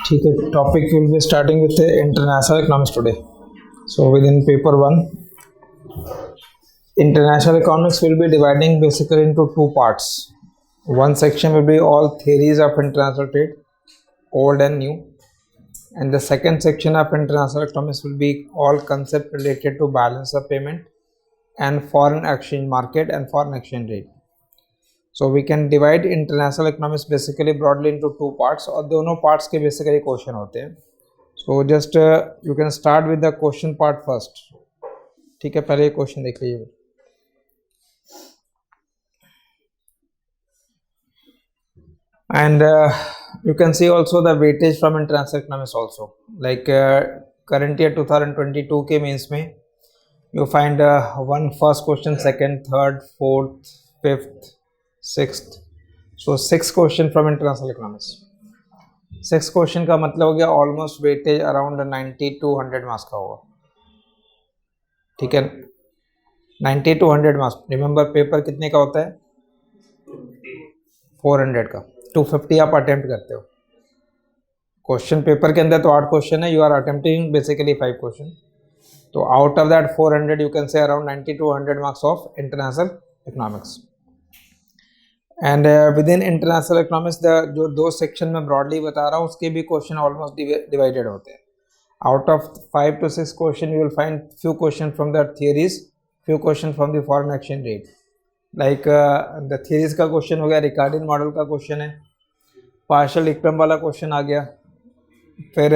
ठीक है, topic will be starting with the international economics today. So within paper 1, international economics will be dividing basically into two parts. One section will be all theories of international trade, old and new, and the second section of international economics will be all concept related to balance of payment and foreign exchange market and foreign exchange rate. So we can divide international economics basically broadly into two parts, और दोनों parts के basically question होते हैं. So just you can start with the question part first. ठीक है, पहले ये question देख लीजिए. And you can see also the weightage from international economics also. Like current year 2022 के means में you find one first question, second, third, fourth, fifth, sixth. So 6 question from international economics. 6 question का मतलब हो गया almost weightage around 90 to 100 marks का होगा. ठीक है, 90 to 100 मार्क्स. रिमेंबर पेपर कितने का होता है? 400 का. 250 आप अटेम्प्ट करते हो. क्वेश्चन पेपर के अंदर तो 8 क्वेश्चन है, you are attempting basically 5 question. तो out of that 400 you can say around 90 to 100 marks of international economics. And within international economics जो दो सेक्शन में ब्रॉडली बता रहा हूँ उसके भी क्वेश्चन ऑलमोस्ट डिवाइडेड होते हैं. Out of 5 to 6 question you will find few question from the theories, few question from the foreign exchange rate. Like the theories का क्वेश्चन हो गया, रिकार्डिन मॉडल का क्वेश्चन है, पार्शियल इक्विलिब्रियम वाला क्वेश्चन आ गया, फिर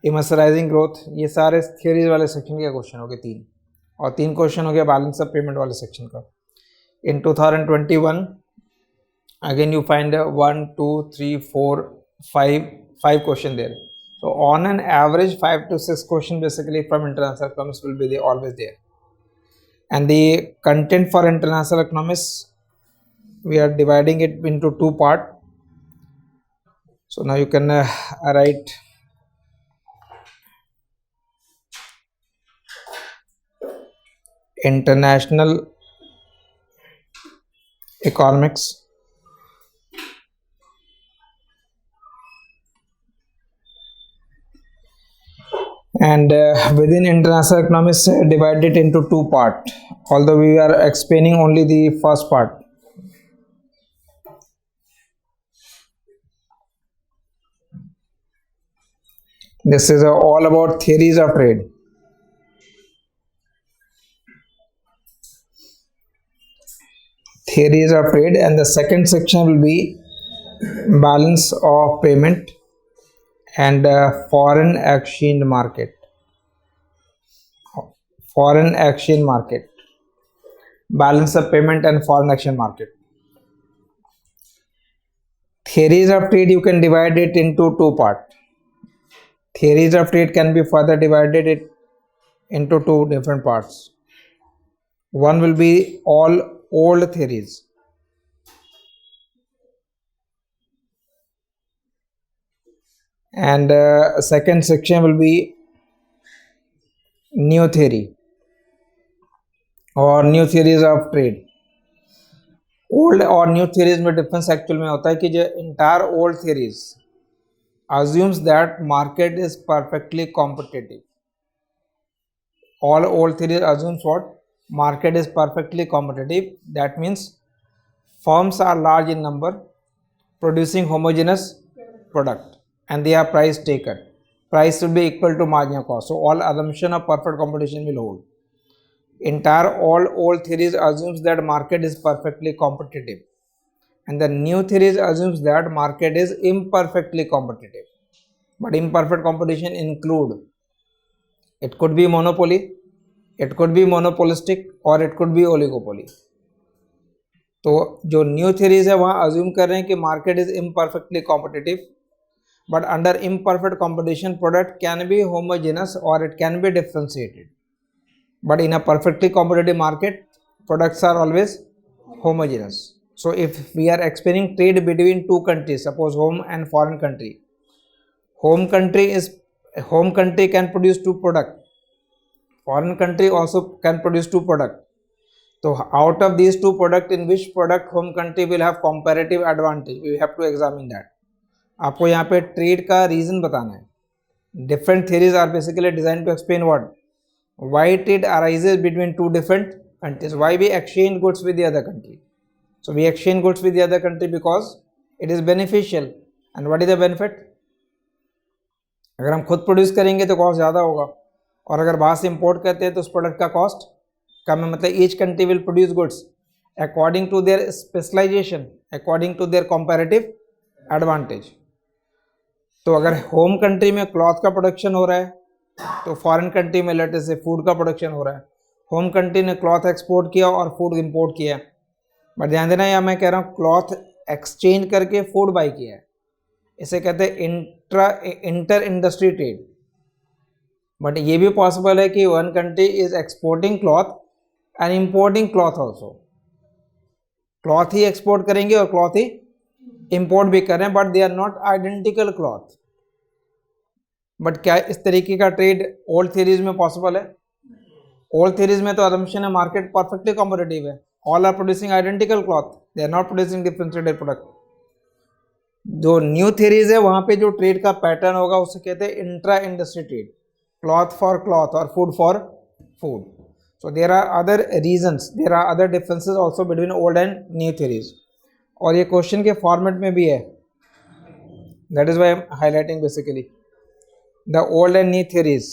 इमर्सराइजिंग ग्रोथ. ये सारे थियरीज वाले सेक्शन के क्वेश्चन हो गए 3, और 3 क्वेश्चन हो गया बैलेंस ऑफ पेमेंट वाले सेक्शन का. इन 2021 again you find 1 2 3 4 5 question there. So on an average 5 to 6 question basically from international economics will be there, always there. And the content for international economics we are dividing it into two part. So now you can write international economics and within international economics divided into two part, although we are explaining only the first part. This is all about theories of trade. Theories of trade, and the second section will be balance of payment and foreign exchange market. Foreign exchange market, balance of payment and foreign exchange market. Theories of trade you can divide it into two parts. Theories of trade can be further divided it into two different parts. One will be all old theories, and second section will be new theory और new theories of trade. Old और new theories में difference actual में होता है कि जो entire old theories assumes that market is perfectly competitive. All old theories assumes what? Market is perfectly competitive. That means firms are large in number, producing homogeneous product, and they are price taker. Price should be equal to marginal cost. So all assumption of perfect competition will hold. Entire all old theories assumes that market is perfectly competitive, and the new theories assumes that market is imperfectly competitive. But imperfect competition include, it could be monopoly, it could be monopolistic, or it could be oligopoly. तो जो new theories है वहाँ assume कर रहे हैं कि market is imperfectly competitive, but under imperfect competition product can be homogeneous or it can be differentiated. But in a perfectly competitive market, products are always homogeneous. So if we are explaining trade between two countries, suppose home and foreign country, home country can produce two product, foreign country also can produce two product. So out of these two product, in which product home country will have comparative advantage, we have to examine that. आपको यहाँ पे trade का reason बताना है। Different theories are basically designed to explain what why trade arises between two different countries, why we exchange goods with the other country. So we exchange goods with the other country because it is beneficial. And what is the benefit? अगर हम खुद produce करेंगे तो cost ज़्यादा होगा, और अगर बाहर से इंपोर्ट करते हैं तो उस प्रोडक्ट का कॉस्ट कम है। मतलब each country will produce goods according to their specialization, according to their comparative advantage. तो अगर होम कंट्री में क्लॉथ का प्रोडक्शन हो रहा है तो फॉरेन कंट्री में लेट से फूड का प्रोडक्शन हो रहा है। होम कंट्री ने क्लॉथ एक्सपोर्ट किया और फूड इंपोर्ट किया, बट ध्यान देना या मैं कह रहा हूँ क्लॉथ एक्सचेंज करके फूड बाई किया है, इसे कहते हैं इंटर इंडस्ट्री ट्रेड। बट ये भी पॉसिबल है कि one country is exporting cloth and importing cloth also, cloth ही एक्सपोर्ट करेंगे और क्लॉथ ही इंपोर्ट भी कर रहे हैं, but they are not identical cloth. But क्या इस तरीके का ट्रेड ओल्ड थ्योरीज में पॉसिबल है? ओल्ड थ्योरीज में तो असम्पशन है मार्केट परफेक्टली कॉम्पिटिटिव है, all are producing identical cloth, they are not producing differentiated product. जो न्यू थ्योरीज है वहां पे जो ट्रेड का पैटर्न होगा उसे कहते हैं intra industry trade, cloth for cloth और food for food. So there are other reasons, there are other differences also between old and new theories, और ये क्वेश्चन के फॉर्मेट में भी है, that is why I am highlighting basically the old and new theories.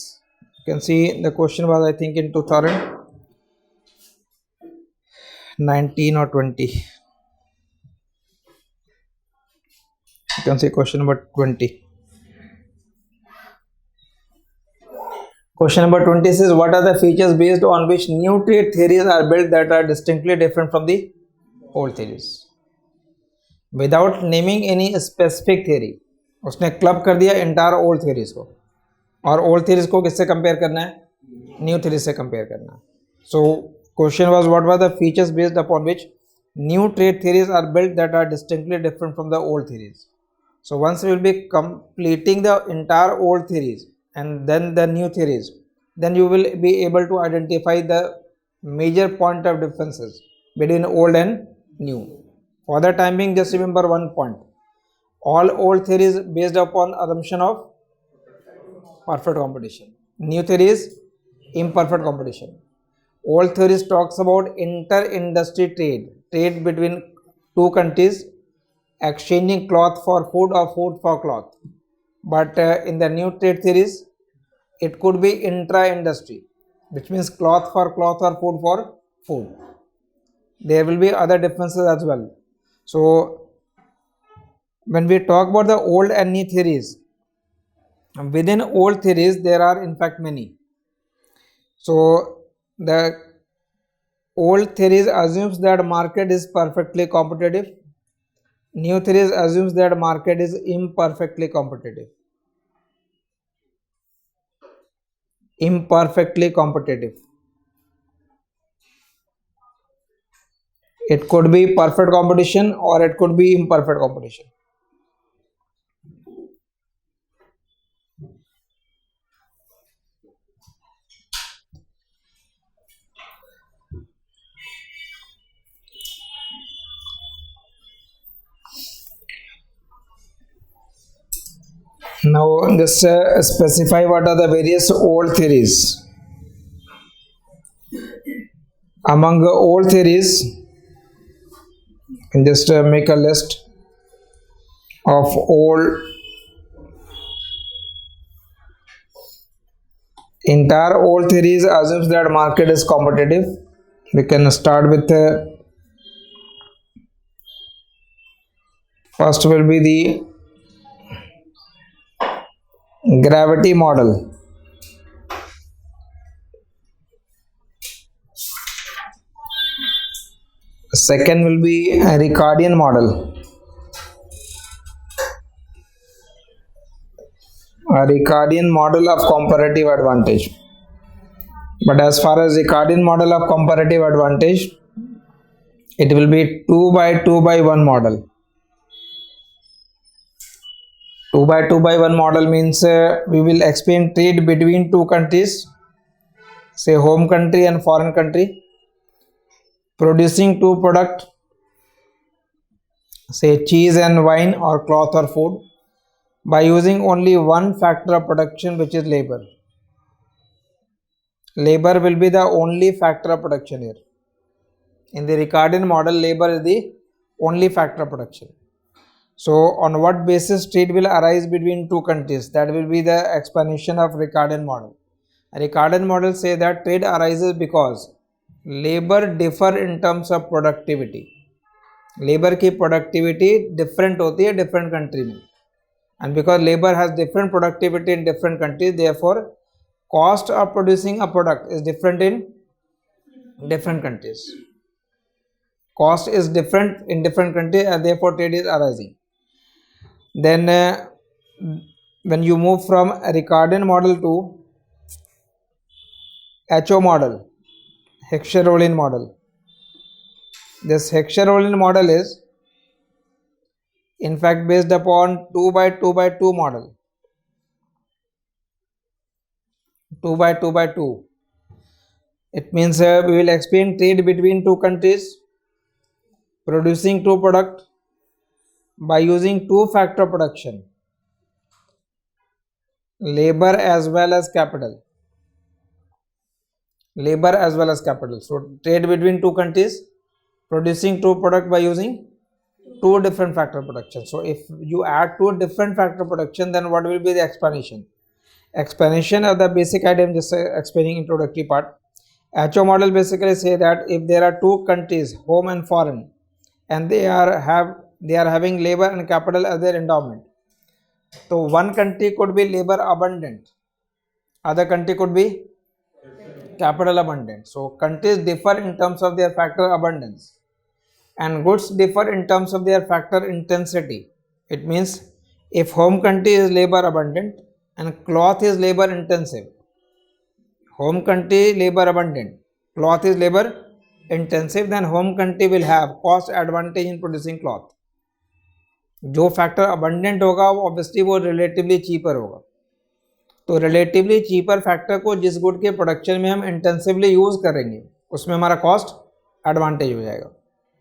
You can see the question was I think in 2019 or 20. You can see question number 20. Question number 20 says what are the features based on which new trade theories are built that are distinctly different from the old theories? Without naming any specific theory, उसने club कर दिया entire old theories को, और old theories को किससे compare करना है? New theories से कंपेयर करना है। So question was what were the features based upon which new trade theories are built that are distinctly different from the old theories. So once we will be completing the entire old theories and then the new theories, then you will be able to identify the major point of differences between old and new. For the time being just remember one point, all old theories based upon assumption of perfect competition, new theories imperfect competition. Old theories talks about inter industry trade, trade between two countries exchanging cloth for food or food for cloth. But in the new trade theories it could be intra industry, which means cloth for cloth or food for food. There will be other differences as well. So when we talk about the old and new theories, within old theories there are in fact many. So the old theories assumes that market is perfectly competitive, new theories assumes that market is imperfectly competitive. Imperfectly competitive, it could be perfect competition or it could be imperfect competition. Now just specify what are the various old theories. Among the old theories, you can just make a list of old, entire old theories assumes that market is competitive. We can start with first will be the gravity model. Second will be a Ricardian model. A Ricardian model of comparative advantage. But as far as Ricardian model of comparative advantage, it will be 2 by 2 by 1 model. 2 by 2 by 1 model means we will explain trade between two countries, say home country and foreign country, producing two products, say cheese and wine or cloth or food, by using only one factor of production, which is labor. Labor will be the only factor of production here. In the Ricardian model, labor is the only factor of production. So on what basis trade will arise between two countries? That will be the explanation of Ricardian model. Ricardian model say that trade arises because labor differ in terms of productivity. Labour की productivity different होती है different country में, and because labour has different productivity in different countries, therefore cost of producing a product is different in different countries. Cost is different in different countries and therefore trade is arising. Then when you move from a Ricardian model to HO model, Heckscher-Ohlin model. This Heckscher-Ohlin model is in fact based upon 2 by 2 by 2 model. 2 by 2 by 2. It means we will explain trade between two countries producing two products by using two factor production, labor as well as capital. Labor as well as capital. So trade between two countries producing two products by using two different factor production. So if you add two different factor production, then what will be the explanation? Explanation of the basic idea. I'm just explaining introductory part. HO model basically say that if there are two countries, home and foreign, and they are having labor and capital as their endowment, so one country could be labor abundant, other country could be capital abundant. So countries differ in terms of their factor abundance, and goods differ in terms of their factor intensity. It means if home country is labor abundant and cloth is labor intensive, home country labor abundant, cloth is labor intensive, then home country will have cost advantage in producing cloth. जो factor abundant होगा वो obviously वो relatively cheaper होगा, तो relatively cheaper factor को जिस good के production में हम इंटेंसिवली यूज करेंगे उसमें हमारा कॉस्ट एडवांटेज हो जाएगा.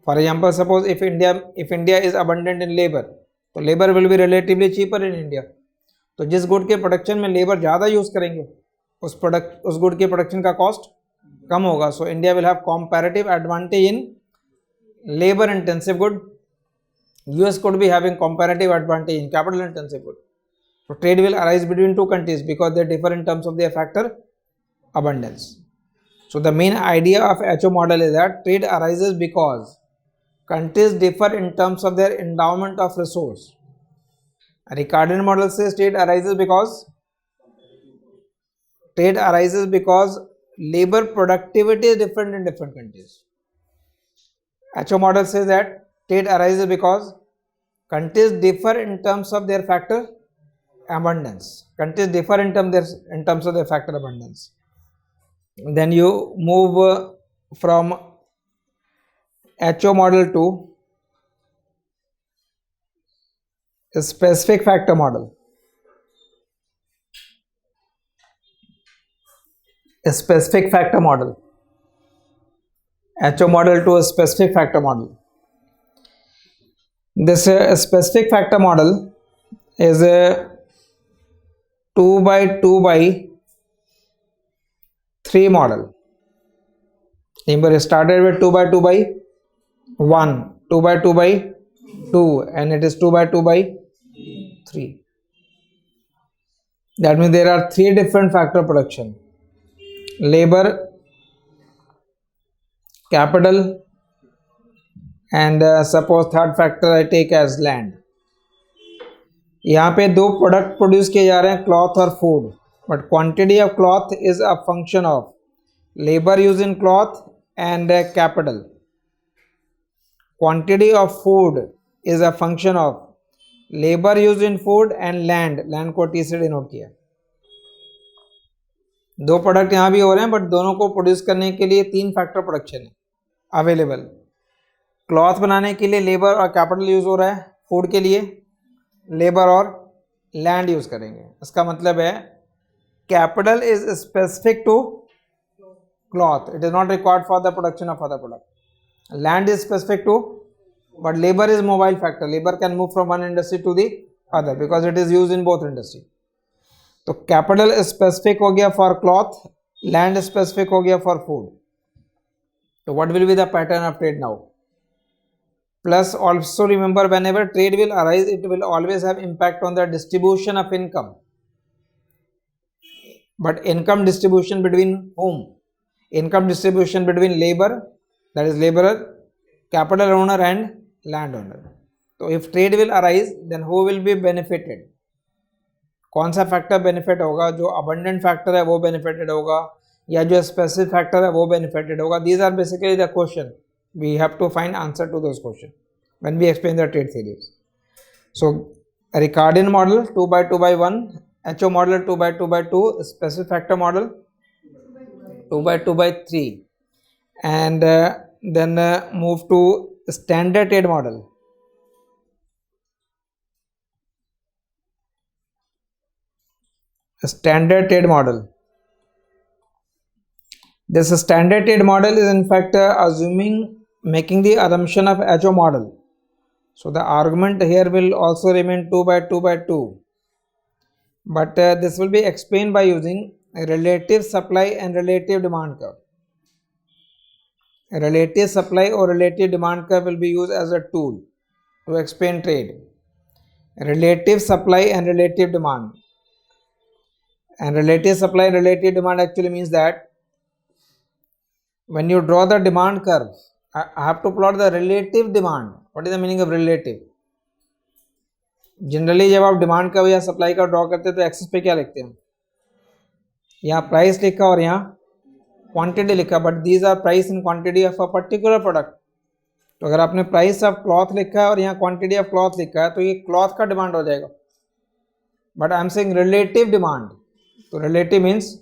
For example suppose if India is abundant in labour, तो labour will be relatively cheaper in India. तो जिस गुड के प्रोडक्शन में लेबर ज़्यादा यूज़ करेंगे उस गुड के प्रोडक्शन का कॉस्ट कम होगा. So India will have comparative advantage in labour intensive good. US could be having comparative advantage in capital intensive good. So trade will arise between two countries because they differ in terms of their factor abundance. So the main idea of HO model is that trade arises because countries differ in terms of their endowment of resource. Ricardian model says trade arises because labor productivity is different in different countries. HO model says that trade arises because countries differ in terms of their factor abundance. Countries differ in terms of their factor abundance. Then you move from HO model to a specific factor model. A specific factor model. HO model to a specific factor model. This specific factor model is a 2 by 2 by 3 model. Remember, started with 2 by 2 by 1, 2 by 2 by 2, and it is 2 by 2 by 3. That means there are three different factor production: labor, capital, and suppose third factor I take as land. यहाँ पे दो product produce किए जा रहे हैं, cloth और food, but quantity of cloth is a function of labour use in cloth and capital. Quantity of food is a function of labour use in food and land को T से denote किया. दो product यहाँ भी हो रहे हैं but दोनों को प्रोड्यूस करने के लिए तीन फैक्टर प्रोडक्शन है अवेलेबल. क्लॉथ बनाने के लिए लेबर और कैपिटल यूज हो रहा है, फूड के लिए लेबर और लैंड यूज करेंगे. इसका मतलब है capital is specific to cloth, it is not required for the production of other product. Land is specific to, but labour is mobile factor. Labour can move from one industry to the other because it is used in both industry. तो capital specific हो गया for cloth, land specific हो गया for food. तो what will be the pattern of trade now? Plus also remember, whenever trade will arise, it will always have impact on the distribution of income. But income distribution between whom? Income distribution between labor, that is laborer, capital owner and landowner. So if trade will arise, then who will be benefited? कौन सा factor benefit होगा? जो abundant factor है वो benefited होगा या जो specific factor है वो बेनिफिटेड होगा? These are basically the question. We have to find answer to those questions when we explain the trade theories. So Ricardian model 2 by 2 by 1, HO model 2 by 2 by 2, specific factor model 2 by 2 by 3, and then move to standard trade model. Standard trade model. This standard trade model is in fact making the assumption of HO model. So the argument here will also remain 2 by 2 by 2. But this will be explained by using relative supply and relative demand curve. Relative supply or relative demand curve will be used as a tool to explain trade. Relative supply and relative demand. And relative supply and relative demand actually means that when you draw the demand curve, I have to plot the relative demand. What is the meaning of relative? Generally जब आप demand का या supply का draw करते हैं तो access पे क्या लिखते हैं? यहाँ प्राइस लिखा और यहाँ क्वांटिटी लिखा, but these are price in quantity of a particular product. तो अगर आपने प्राइस ऑफ क्लॉथ लिखा है और यहाँ क्वांटिटी ऑफ क्लॉथ लिखा है तो ये क्लॉथ का डिमांड हो जाएगा. But I am saying relative demand. तो relative means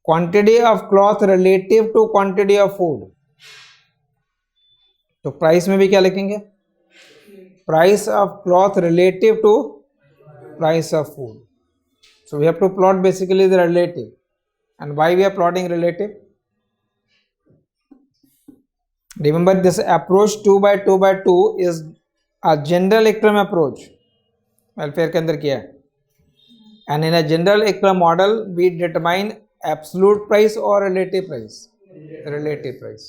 quantity of cloth relative to quantity of food. तो प्राइस में भी क्या लिखेंगे? Price of cloth relative to price of food. So we have to plot basically the relative. And why we are plotting relative? Remember this approach 2 by 2 by 2 is a general equilibrium approach. Welfare के अंदर किया है. And in a general equilibrium model, we determine absolute price or relative price. Relative price.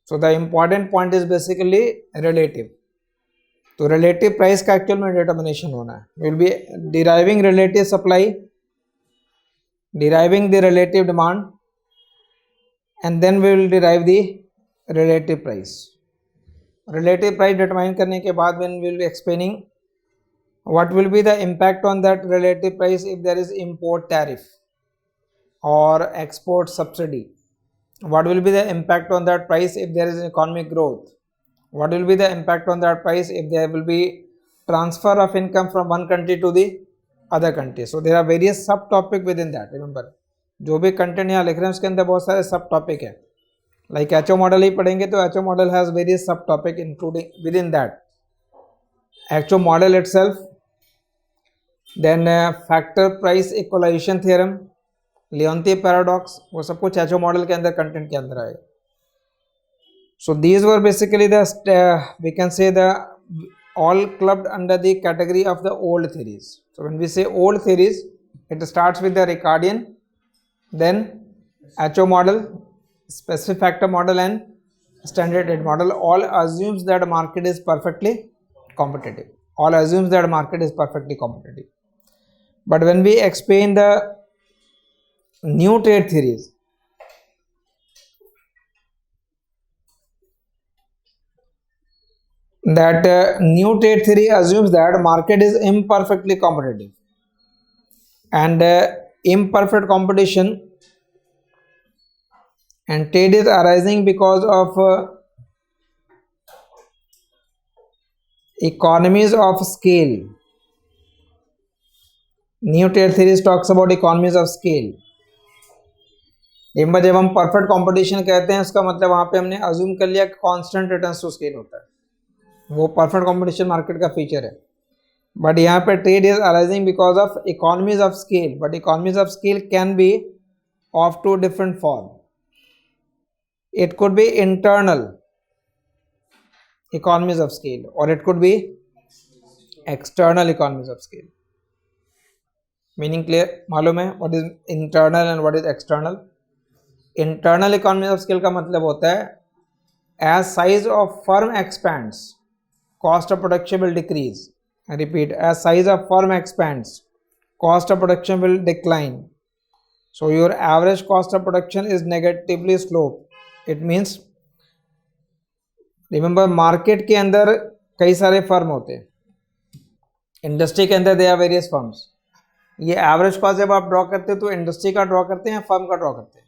So the important point is basically relative. तो relative price का actual में determination होना है. We will be deriving relative supply, deriving the relative demand, and then we will derive the relative price. Relative price determine करने के बाद when we will be explaining what will be the impact on that relative price if there is import tariff or export subsidy? What will be the impact on that price if there is economic growth? What will be the impact on that price if there will be transfer of income from one country to the other country? So there are various subtopic within that. Remember, जो भी content यहाँ लिख रहे हैं उसके अंदर बहुत सारे subtopic है. Like HO model ही पढ़ेंगे तो HO model has various subtopic including within that. HO model itself, then factor price equalization theorem, Leontief paradox, वो सब कुछ HO model के अंदर कंटेंट के अंदर आएगा. So these were basically the we can say the all clubbed under the category of the old theories. So when we say old theories, it starts with the Ricardian, then HO model, specific factor model and standard rate model. All assumes that market is perfectly competitive. All assumes that market is perfectly competitive. But when we explain the new trade theories, that new trade theory assumes that market is imperfectly competitive, and imperfect competition and trade is arising because of economies of scale. New trade theory talks about economies of scale. एक बार जब हम perfect competition कहते हैं उसका मतलब वहां पे हमने अज्यूम कर लिया कि कांस्टेंट रिटर्न्स टू स्केल होता है. वो परफेक्ट कंपटीशन मार्केट का फीचर है. बट यहाँ पे trade is arising because of economies of scale. But economies of scale can be of two different form. It could be internal economies of scale or it could be external economies of scale. Meaning clear, मालूम है what is internal and what is external? Internal economies of scale का मतलब होता है as size of firm expands cost of production will decrease. I repeat, as size of firm expands, cost of production will decline. So your average cost of production is negatively sloped. It means, remember, market के अंदर कई सारे firm होते हैं, industry के अंदर they are various firms. ये average cost जब आप ड्रॉ करते हो तो इंडस्ट्री का ड्रॉ करते हैं या फर्म का ड्रॉ करते हैं?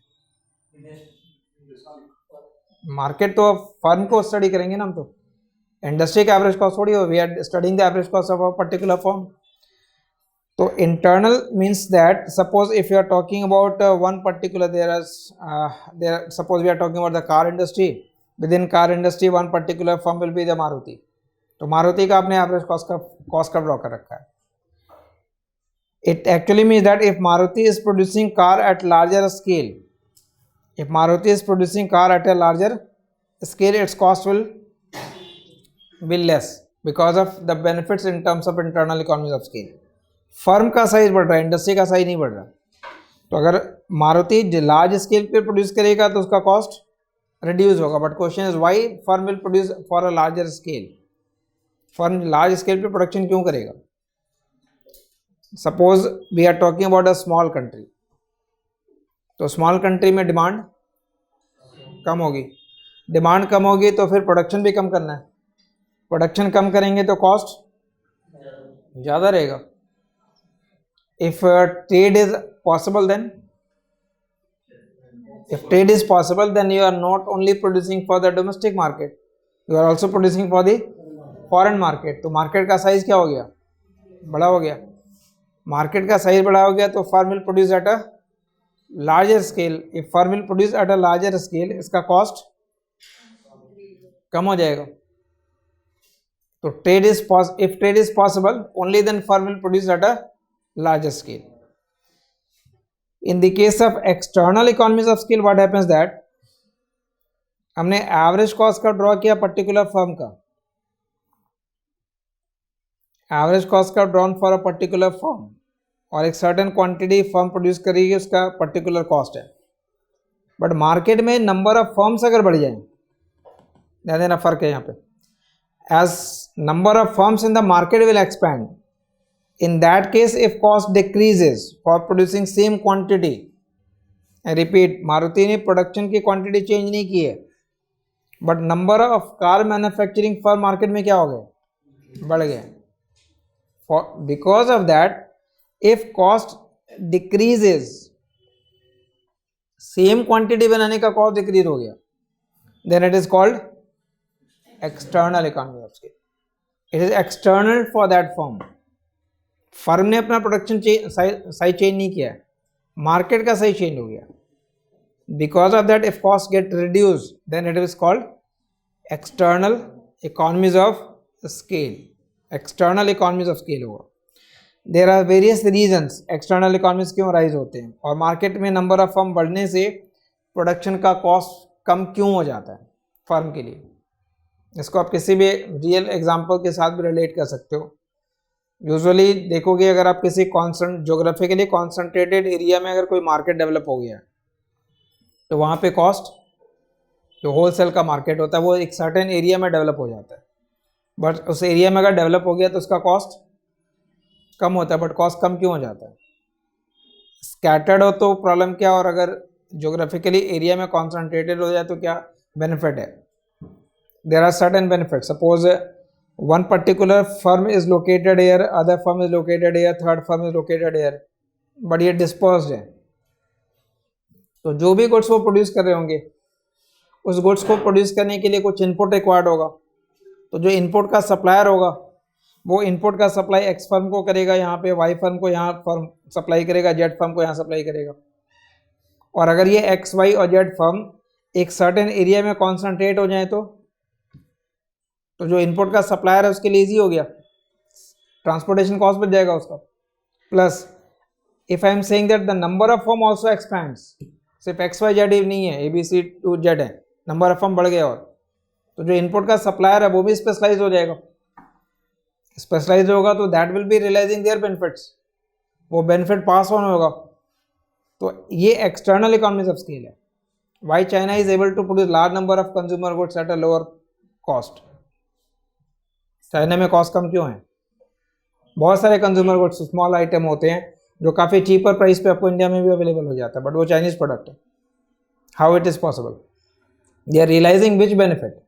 मार्केट तो फर्म को स्टडी करेंगे ना हम, तो इंडस्ट्री का एवरेज कॉस्ट थोड़ी हो, we are studying the average cost of a particular firm. तो internal means that suppose if you are talking about one particular there suppose we are talking about the car industry, within car industry one particular firm will be the Maruti. तो मारुति का आपने average cost का draw कर रखा है। It actually means that if Maruti is producing car eight larger scale, if Maruti is producing car at a larger scale, its cost will be less because of the benefits in terms of internal economies of scale. Firm का size बढ़ रहा है, industry का size नहीं बढ़ रहा। तो अगर मारुति लार्ज स्केल पे प्रोड्यूस करेगा तो उसका कॉस्ट रिड्यूस होगा। But question is why firm will produce for a larger scale? Firm large scale पे प्रोडक्शन क्यों करेगा? Suppose we are talking about a small country, तो स्मॉल कंट्री में डिमांड कम होगी, डिमांड कम होगी तो फिर प्रोडक्शन भी कम करना है, प्रोडक्शन कम करेंगे तो कॉस्ट ज़्यादा रहेगा। If trade is possible then, if trade is possible then you are not only producing for the domestic market, you are also producing for the foreign market। तो मार्केट का size क्या हो गया? बड़ा हो गया। मार्केट का साइज बड़ा हो गया तो firm will produce at a larger scale. If firm will produce at a larger scale, इसका कॉस्ट कम हो जाएगा। तो trade is if trade is possible only then firm will produce at a larger scale. In the case of external economies of scale, what happens that हमने average cost का draw किया particular firm का, average cost का drawn for a particular firm, और एक certain quantity firm produce करेगी, उसका particular cost है। बट मार्केट में नंबर ऑफ फर्म्स अगर बढ़ जाए, ध्यान देना फर्क है यहाँ पे, as number of firms in the market will expand. In that case, if cost decreases for producing same quantity, I repeat, Maruti ने प्रोडक्शन की क्वांटिटी चेंज नहीं की है, but number of car manufacturing for market में क्या हो गए? बढ़ गए। Because of that, if cost decreases, same quantity बनाने का कॉस्ट डिक्रीज हो गया, then it is called external economy of scale. It is external for that firm. Firm ने अपना प्रोडक्शन साइज चेंज नहीं किया है, मार्केट का साइज चेंज हो गया। Because of that, if cost get reduce then it is called external economies of scale. External economies of scale हुआ। There are various reasons external economies क्यों rise होते हैं, और मार्केट में नंबर ऑफ फर्म बढ़ने से प्रोडक्शन का cost कम क्यों हो जाता है फर्म के लिए। इसको आप किसी भी रियल एग्जाम्पल के साथ भी रिलेट कर सकते हो। यूजुअली देखोगे, अगर आप किसी ज्योग्राफिकली कॉन्सेंट्रेटेड एरिया में अगर कोई मार्केट डेवलप हो गया है, तो वहाँ पे कॉस्ट, जो होलसेल का मार्केट होता है, वो एक सर्टेन एरिया में डेवलप हो जाता है। बट उस एरिया में अगर डेवलप हो गया तो उसका कॉस्ट कम होता है। बट कॉस्ट कम क्यों हो जाता है? स्कैटर्ड हो तो प्रॉब्लम क्या, और अगर ज्योग्राफिकली एरिया में कॉन्सेंट्रेटेड हो जाए तो क्या बेनिफिट है? There are certain benefit. Suppose one particular firm is located here, other firm is located here, third firm is located here, but ये dispersed है। तो जो भी गुड्स वो प्रोड्यूस कर रहे होंगे, उस गुड्स को प्रोड्यूस करने के लिए कुछ इनपुट रिक्वायर्ड होगा। तो जो इनपुट का सप्लायर होगा, वो इनपुट का सप्लाई एक्स फर्म को करेगा यहाँ पे, वाई फर्म को यहाँ फर्म सप्लाई करेगा, जेड फर्म को यहाँ सप्लाई करेगा। और अगर ये एक्स, वाई और जेड फर्म एक सर्टेन एरिया में कॉन्सेंट्रेट हो जाए तो जो इनपुट का सप्लायर है उसके लिए इजी हो गया, ट्रांसपोर्टेशन कॉस्ट बच जाएगा उसका। Plus if I am saying that the number of firm also expands, सिर्फ एक्स वाई जेड नहीं है, ABC to Z है, नंबर ऑफ फर्म बढ़ गया। और तो जो इनपुट का सप्लायर है वो भी स्पेशलाइज हो जाएगा। स्पेशलाइज होगा तो that will be realising their benefits, वो बेनिफिट पास ऑन होगा। तो ये एक्सटर्नल इकोनॉमीज ऑफ स्केल है। Why China is able to produce large number of consumer goods at a lower cost? China में कॉस्ट कम क्यों है? बहुत सारे कंज्यूमर गुड्स स्मॉल आइटम होते हैं जो काफ़ी चीपर प्राइस पे आपको इंडिया में भी अवेलेबल हो जाता है, बट वो चाइनीज प्रोडक्ट है। How it is possible? They are realising which benefit?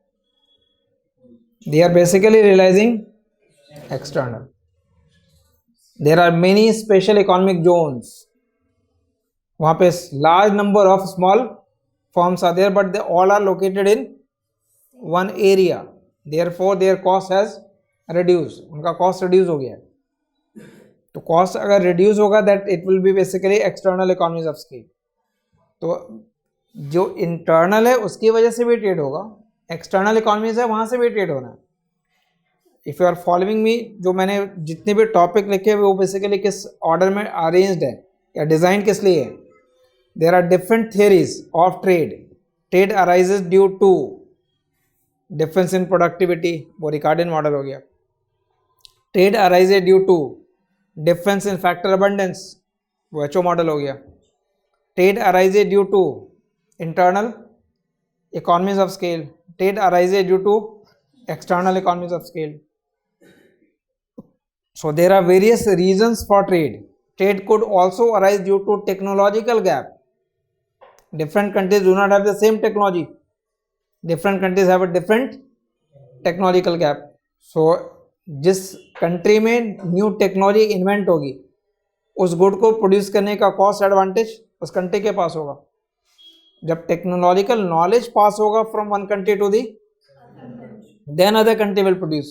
They are basically realising external. There are many special economic zones, वहां पे large number of small forms are there, but they all are located in one area, therefore their cost has reduce, उनका cost reduce हो गया है। तो cost अगर reduce होगा that it will be basically external economies of scale. तो जो internal है उसकी वजह से भी ट्रेड होगा, एक्सटर्नल इकोनॉमीज है वहां से भी ट्रेड होना है। If you are following me, जो मैंने जितने भी टॉपिक लिखे वो बेसिकली किस ऑर्डर में अरेंज्ड है या डिजाइन किस लिए है? There are different theories of trade. Trade arises due to difference in productivity, वो रिकार्डियन मॉडल हो गया। Trade arises due to difference in factor abundance, वो एचओ मॉडल हो गया। Trade arises due to internal economies of scale, trade arises due to external economies of scale. So there are various reasons for trade. Trade could also arise due to technological gap. Different countries do not have the same technology. Different countries have a different technological gap. So जिस country में new technology invent होगी उस good को produce करने का cost advantage उस country के पास होगा। जब टेक्नोलॉजिकल नॉलेज पास होगा from one country to the, then other country will produce.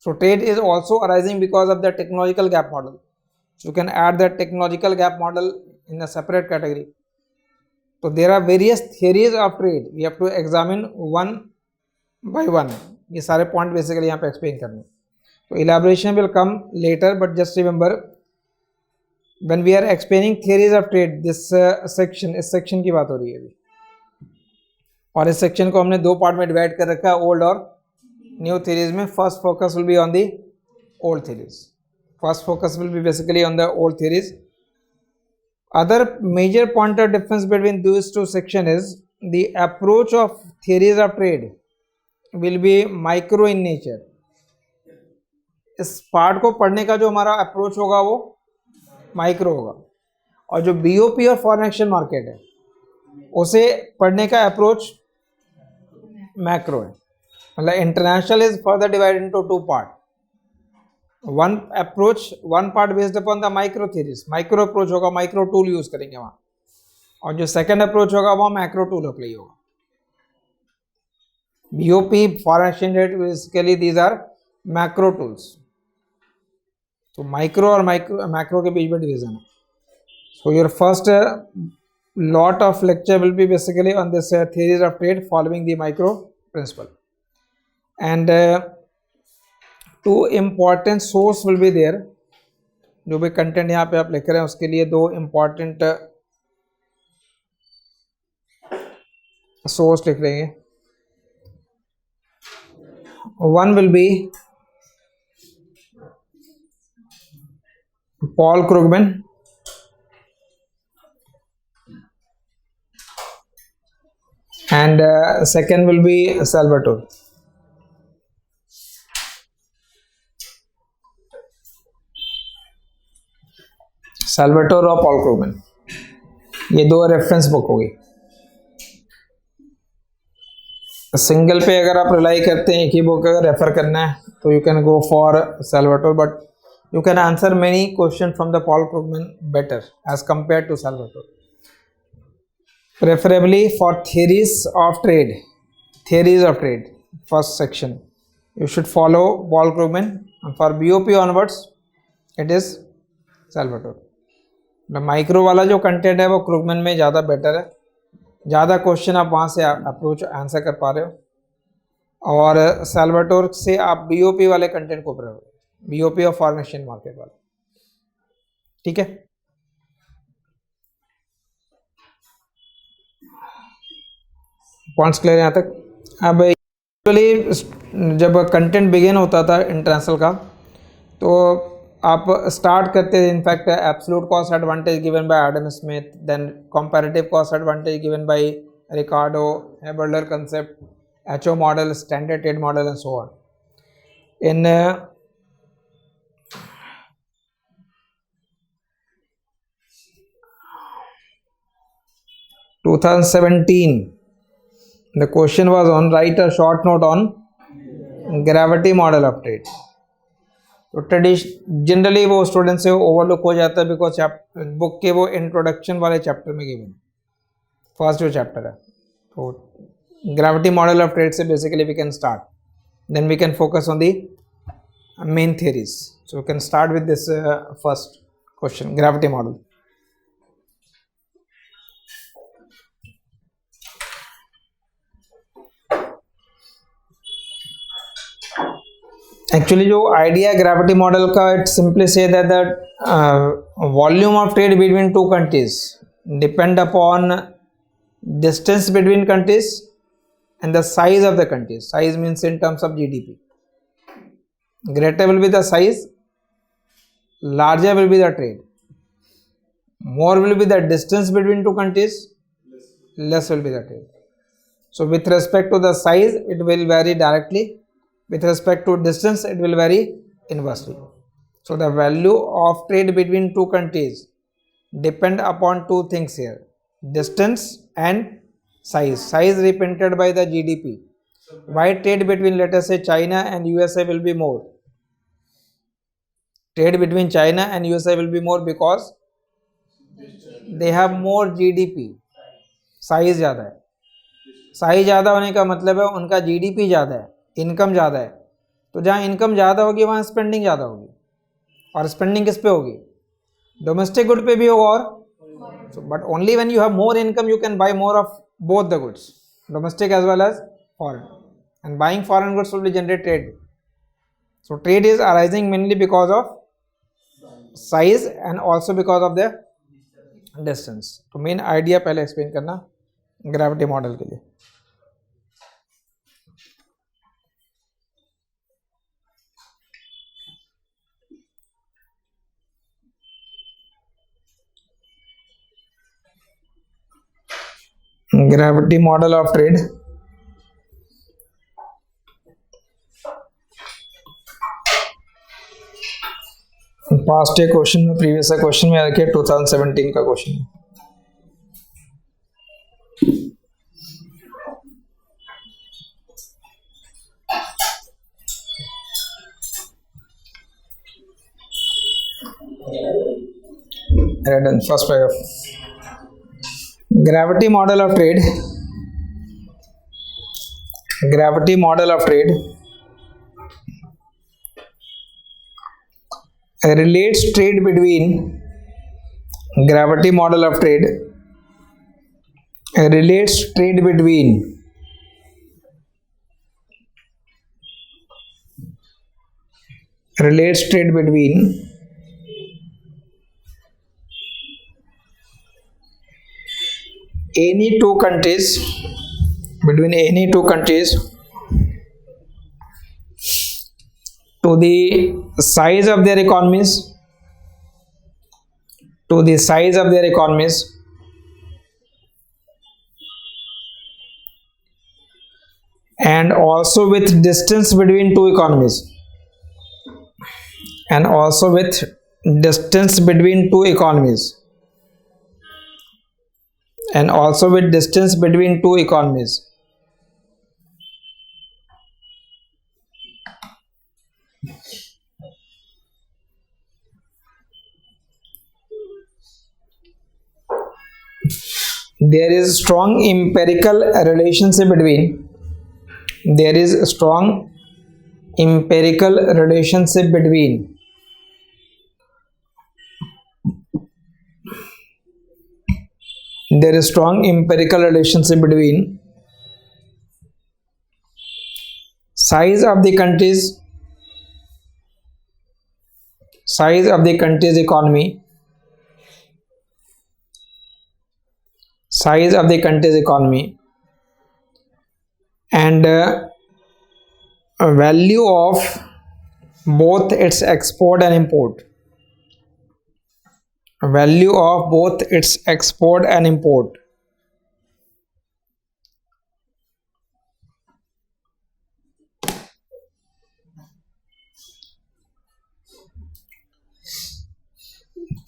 So trade is also arising because of the technological gap model. So you can add that technological gap model in a separate category. So there are various theories of trade. We have to examine one by one. ये सारे point basically यहाँ पे explain करने। तो elaboration will come later, but just remember when we are explaining theories of trade, this section, इस section की बात हो रही है अभी। और इस सेक्शन को हमने दो पार्ट में डिवाइड कर रखा है, ओल्ड और न्यू थ्योरीज में। First focus will be on the old theories. First focus will be basically on the old theories. Other major point of difference between this two section is the approach of theories of trade will be micro in nature. इस part को पढ़ने का जो हमारा approach होगा वो micro होगा, और जो बीओपी और फॉरेन एक्सचेंज मार्केट है उसे पढ़ने का अप्रोच मैक्रो है। मतलब international is further divided into two part. One approach, one part based upon the micro theories, micro approach होगा, माइक्रो टूल यूज करेंगे वहां, और जो सेकंड अप्रोच होगा वहां मैक्रो टूल अप्लाई होगा। BOP, foreign exchange rate, basically these are macro tools. तो micro और मैक्रो के बीच में डिवीजन है। So your first lot of lecture will be basically on this theories of trade following the micro principle, and two important source will be there। जो भी content यहाँ पे आप लिख रहे हैं उसके लिए दो important source लिख रहे हैं। one will be Paul Krugman, and second will be Salvatore। Salvatore और Paul Krugman, ये दो रेफरेंस बुक होगी। सिंगल पे अगर आप रिलाई करते हैं एक ही बुक अगर रेफर करना है तो you can go for Salvatore, but you can answer many question from the Paul Krugman better as compared to Salvatore। Preferably for theories of trade, first section you should follow Paul Krugman, and for BOP onwards it is Salvatore। The micro वाला जो content है वो Krugman में ज़्यादा better है, ज़्यादा question आप वहाँ से अप्रोच आंसर कर पा रहे हो, और सैल्वाटोर से आप बीओपी वाले कंटेंट को प्रेफर, बीओपी और फॉरेन एक्सचेंज मार्केट वाला। ठीक है, पॉइंट्स क्लियर यहाँ तक। अब एक्चुअली जब कंटेंट बिगिन होता था इंटरनेशनल का, तो आप स्टार्ट करते थे in fact absolute cost advantage given by Adam Smith, then comparative cost advantage given by Ricardo, Haberler concept, HO model, standard trade model and so on. In 2017 the question was on write a short note on gravity model of trade. तो generally वो student से overlook हो जाता है because book के वो introduction वाले chapter में गिवन, फर्स्ट जो चैप्टर है. तो ग्रेविटी मॉडल ऑफ ट्रेड से basically we can start, then we can focus on the main theories. So we can start with this first question, gravity model. Actually जो idea है gravity model का, it simply say that the volume of trade between two countries depend upon distance between countries and the size of the country. Size means in terms of GDP. Greater will be the size, larger will be the trade. More will be the distance between two countries, less will be the trade. So with respect to the size, it will vary directly. With respect to distance, it will vary inversely. So the value of trade between two countries depend upon two things here: distance and size. Size represented by the GDP. Why trade between, let us say, China and USA will be more? Trade between China and USA will be more because they have more GDP. Size ज़्यादा है. Size ज़्यादा होने का मतलब है उनका GDP ज़्यादा है, इनकम ज़्यादा है. तो जहाँ इनकम ज़्यादा होगी वहाँ स्पेंडिंग ज़्यादा होगी. और स्पेंडिंग किस पे होगी? डोमेस्टिक गुड पे भी होगा. और but only when you have more income you can buy more of both the goods, domestic as well as foreign, and buying foreign goods will generate trade. So trade is arising mainly because of size and also because of the distance. तो main idea पहले explain करना gravity model के लिए. Gravity model of trade. Past एक question में, previous question में आके 2017 का question. Read in first paragraph. Gravity model of trade. Gravity model of trade relates trade between. Gravity model of trade relates trade between any two countries, between any two countries, to the size of their economies, to the size of their economies, and also with distance between two economies, and also with distance between two economies, and also with distance between two economies. There is strong empirical relationship between. There is strong empirical relationship between there is strong empirical relationship between size of the countries, size of the country's economy, size of the country's economy, and value of both its export and import. Value of both its export and import.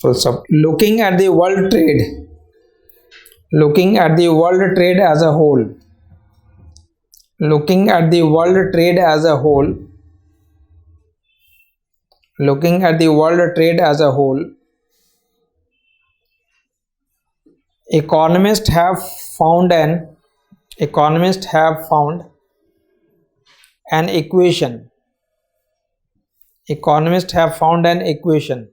Full stop. Looking at the world trade. Looking at the world trade as a whole. Looking at the world trade as a whole. Looking at the world trade as a whole. Economists have found an equation. Economists have found an equation.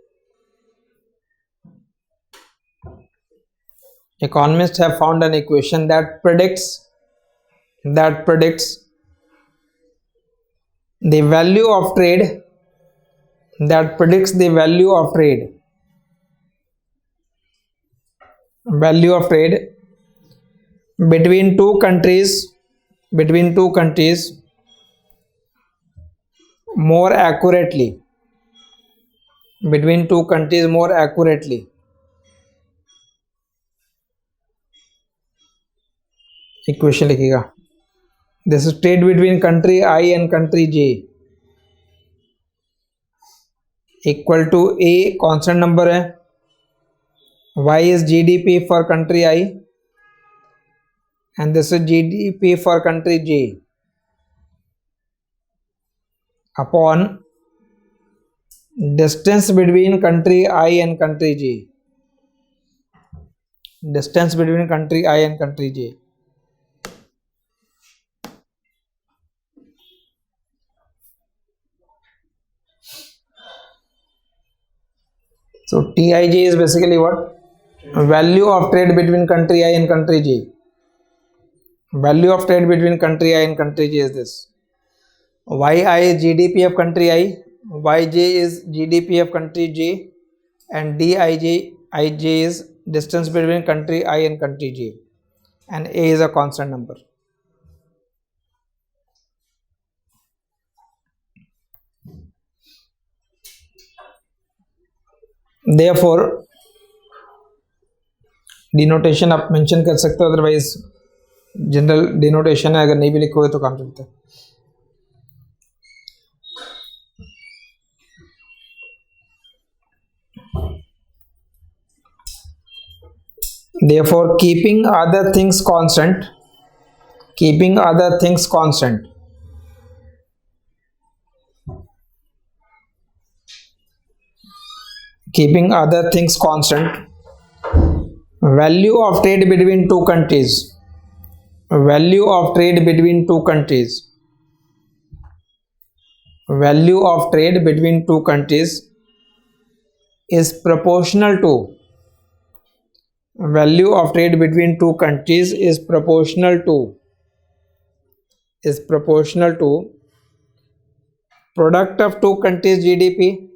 Economists have found an equation that predicts the value of trade. That predicts the value of trade. Value of trade between two countries more accurately. Between two countries more accurately. Equation लिखिएगा. This is trade between country I and country J equal to A constant number है. Y is GDP for country I and this is GDP for country J upon distance between country I and country J. Distance between country I and country J. So TIJ is basically what? Value of trade between country I and country J. Value of trade between country I and country J is this. YI is GDP of country I, YJ is GDP of country J, and IJ is distance between country I and country J, and A is a constant number. Therefore denotation आप mention कर सकते हो, otherwise general denotation है, अगर नहीं भी लिखोगे तो काम चलता है. Therefore keeping other things constant, keeping other things constant, keeping other things constant, value of trade between two countries, value of trade between two countries, value of trade between two countries is proportional to, value of trade between two countries is proportional to product of two countries GDP,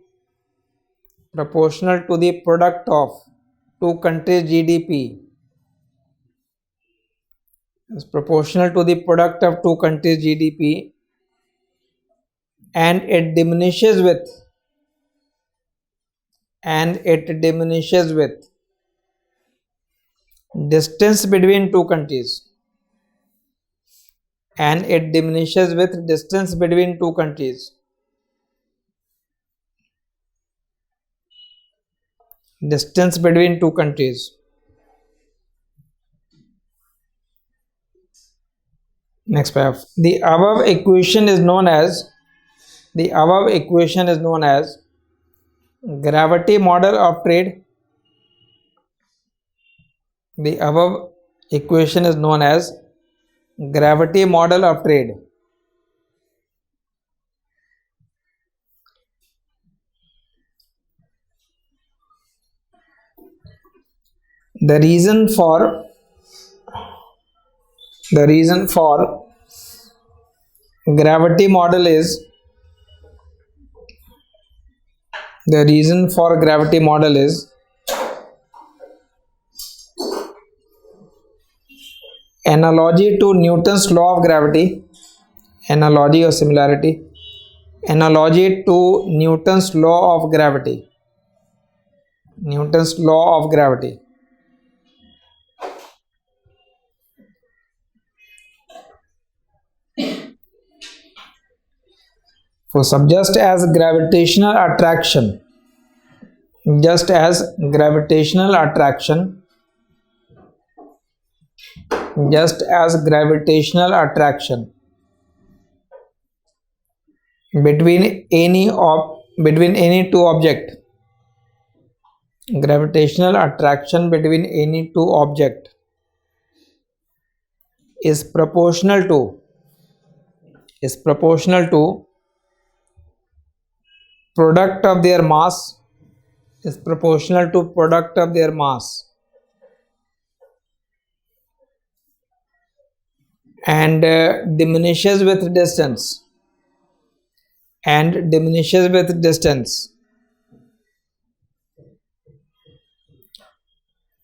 proportional to the product of two countries GDP, is proportional to the product of two countries GDP, and it diminishes with distance between two countries, and it diminishes with distance between two countries. Distance between two countries. Next paragraph. The above equation is known as gravity model of trade. The above equation is known as gravity model of trade. The reason for gravity model is analogy to Newton's law of gravity. Analogy और similarity, analogy to Newton's law of gravity, Newton's law of gravity, for just as gravitational attraction, just as gravitational attraction, just as gravitational attraction between any two object, gravitational attraction between any two object is proportional to product of their mass, is proportional to product of their mass and diminishes with distance, and diminishes with distance,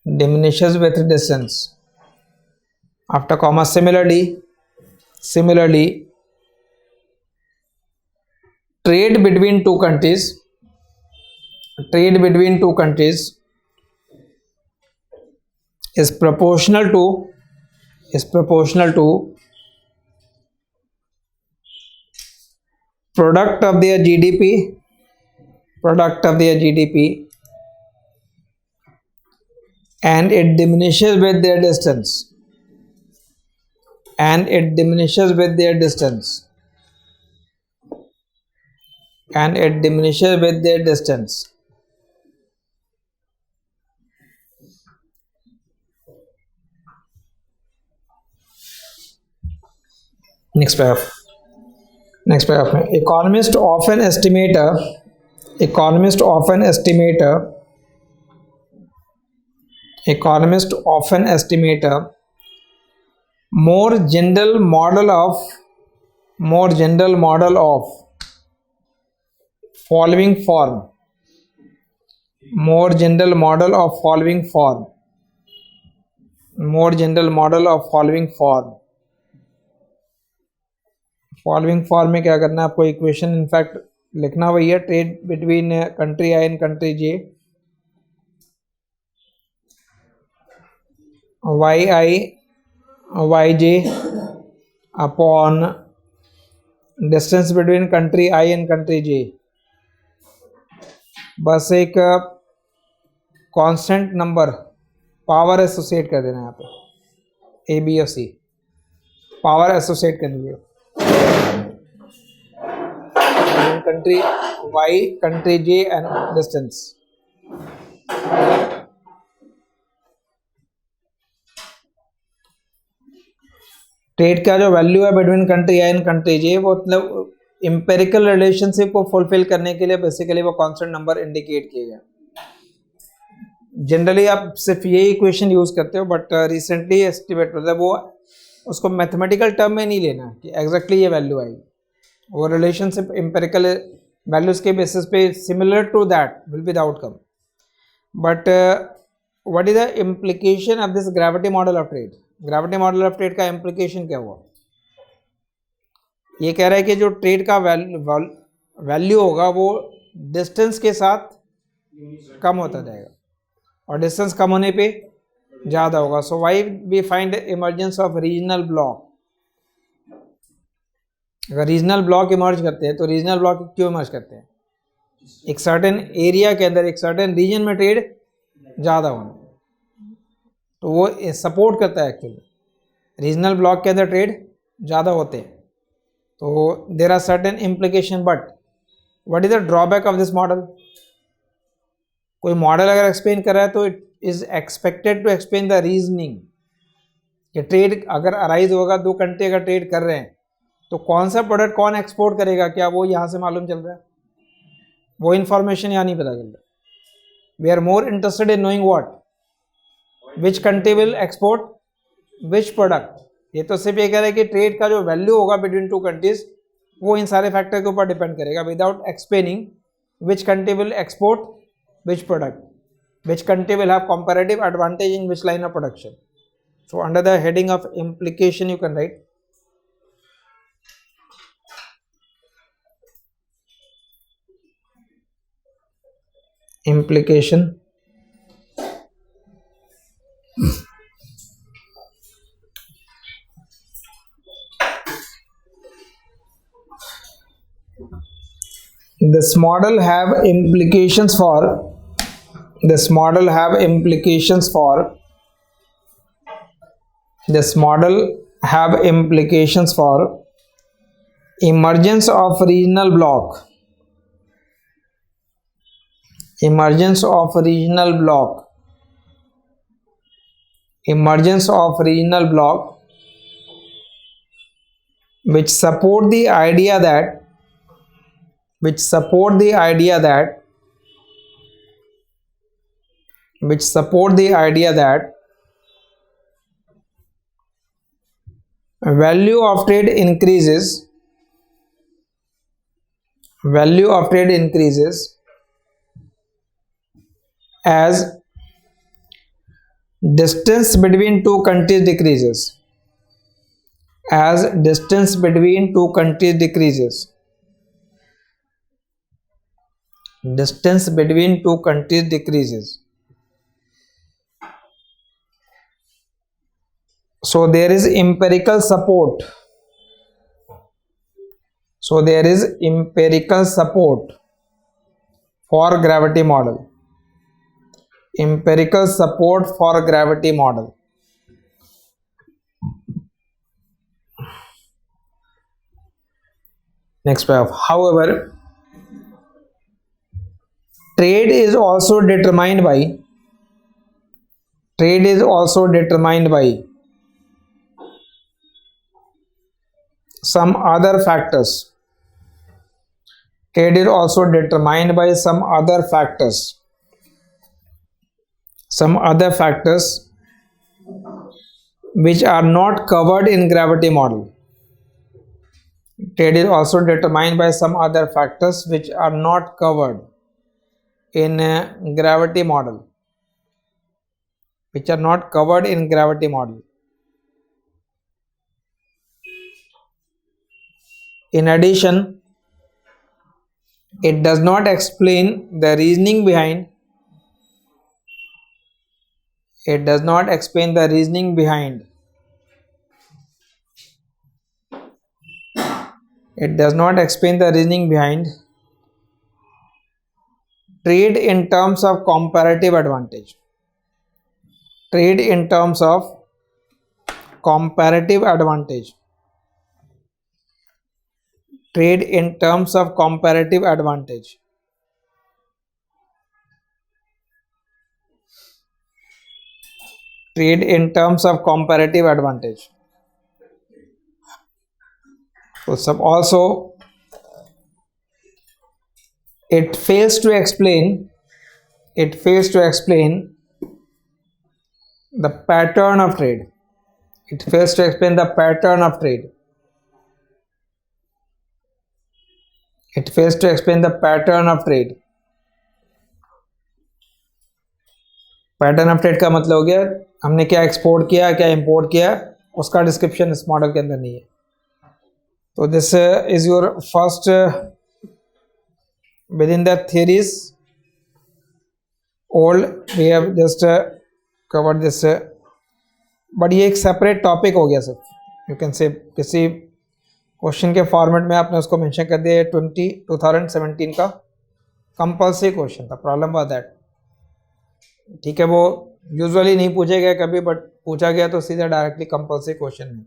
diminishes with distance. After comma, similarly trade between two countries is proportional to product of their GDP, and it diminishes with their distance, and it diminishes with their distance, and it diminishes with their distance. Next paragraph में economists often estimate a more general model of following form, more general model of following form, following form में क्या करना है आपको, equation in fact लिखना वही है, trade between country I and country J, Y J upon distance between country I and country J, बस एक कांस्टेंट नंबर पावर एसोसिएट कर देना है यहाँ पे, ए बी और सी पावर एसोसिएट कर दीजिए, country y, country j and distance. Trade का जो वैल्यू है between country I and country J, वो मतलब इंपेरिकल रिलेशनशिप को फुलफिल करने के लिए बेसिकली वो कांस्टेंट नंबर इंडिकेट किए गए। जनरली आप सिर्फ यही इक्वेशन यूज करते हो, बट रिसेंटली एस्टिमेट मतलब वो उसको मैथमेटिकल टर्म में नहीं लेना कि एग्जैक्टली ये वैल्यू आएगी, वो रिलेशनशिप इंपेरिकल वैल्यूज के बेसिस पे similar to that will be the outcome. But what is the implication of this gravity model of trade? Gravity model of trade का इम्प्लीकेशन क्या हुआ? ये कह रहा है कि जो ट्रेड का वैल्यू होगा वो डिस्टेंस के साथ कम होता जाएगा और डिस्टेंस कम होने पे ज़्यादा होगा। So why we find emergence of regional bloc. अगर रीजनल ब्लॉक इमर्ज करते हैं तो रीजनल ब्लॉक क्यों इमर्ज करते हैं? एक सर्टेन एरिया के अंदर एक सर्टेन रीजन में ट्रेड ज़्यादा होना, तो वो सपोर्ट करता है एक्चुअली, रीजनल ब्लॉक के अंदर ट्रेड ज़्यादा होते हैं। तो there are certain implication, but what is the drawback of this model? कोई मॉडल अगर एक्सप्लेन कर रहा है तो it is expected to explain the reasoning कि ट्रेड अगर अराइज होगा, दो कंट्री अगर ट्रेड कर रहे हैं तो कौन सा प्रोडक्ट कौन एक्सपोर्ट करेगा, क्या वो यहाँ से मालूम चल रहा है? वो इन्फॉर्मेशन यहाँ नहीं पता चल रहा। We are more interested in knowing what, which country will export which product. ये तो सिर्फ ये कह रहा है कि ट्रेड का जो वैल्यू होगा बिटवीन टू कंट्रीज वो इन सारे फैक्टर के ऊपर डिपेंड करेगा, without explaining which country will export which product, which country will have comparative advantage in which line of production. So under the heading of implication you can write implication this model have implications for this model have implications for this model have implications for emergence of regional block emergence of regional block emergence of regional block which support the idea that which support the idea that which support the idea that value of trade increases value of trade increases as distance between two countries decreases as distance between two countries decreases distance between two countries decreases. So there is empirical support so there is empirical support for gravity model empirical support for gravity model. Next paragraph. However, trade is also determined by some other factors. Trade is also determined by some other factors which are not covered in gravity model. Trade is also determined by some other factors which are not covered in gravity model. In addition, it does not explain the reasoning behind trade in terms of comparative advantage. Trade in terms of comparative advantage. Trade in terms of comparative advantage. Trade in terms of comparative advantage. Also, it fails to explain the pattern of trade. It fails to explain the pattern of trade. It fails to explain the pattern of trade. Pattern of trade का मतलब हो गया हमने क्या export किया क्या import किया उसका डिस्क्रिप्शन इस मॉडल के अंदर नहीं है. तो this is your first within the theories old we have just covered this but ये एक सेपरेट टॉपिक हो गया सर. यू कैन से किसी क्वेश्चन के फॉर्मेट में आपने उसको मेंशन कर दिया. 2017 का कंपल्सरी क्वेश्चन था. प्रॉब्लम वाज दैट ठीक है वो यूजुअली नहीं पूछे गए कभी बट पूछा गया तो सीधा डायरेक्टली कंपल्सरी क्वेश्चन है.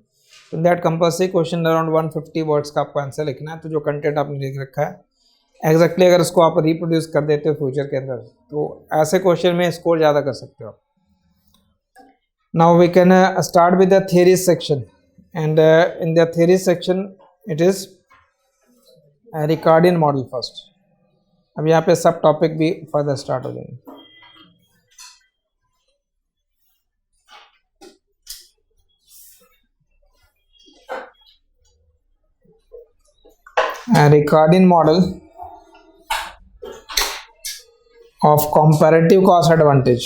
तो that compulsory question around 150 words का आपको आंसर लिखना है. तो जो कंटेंट आपने लिख रखा है एग्जैक्टली अगर उसको आप रिप्रोड्यूस कर देते हो फ्यूचर के अंदर तो ऐसे क्वेश्चन में स्कोर ज़्यादा कर सकते हो. Now we can start with the theory section and in the theory section it is Ricardian model first. अब यहाँ पे सब टॉपिक भी फर्दर स्टार्ट हो जाएंगे. Ricardian model of comparative cost advantage.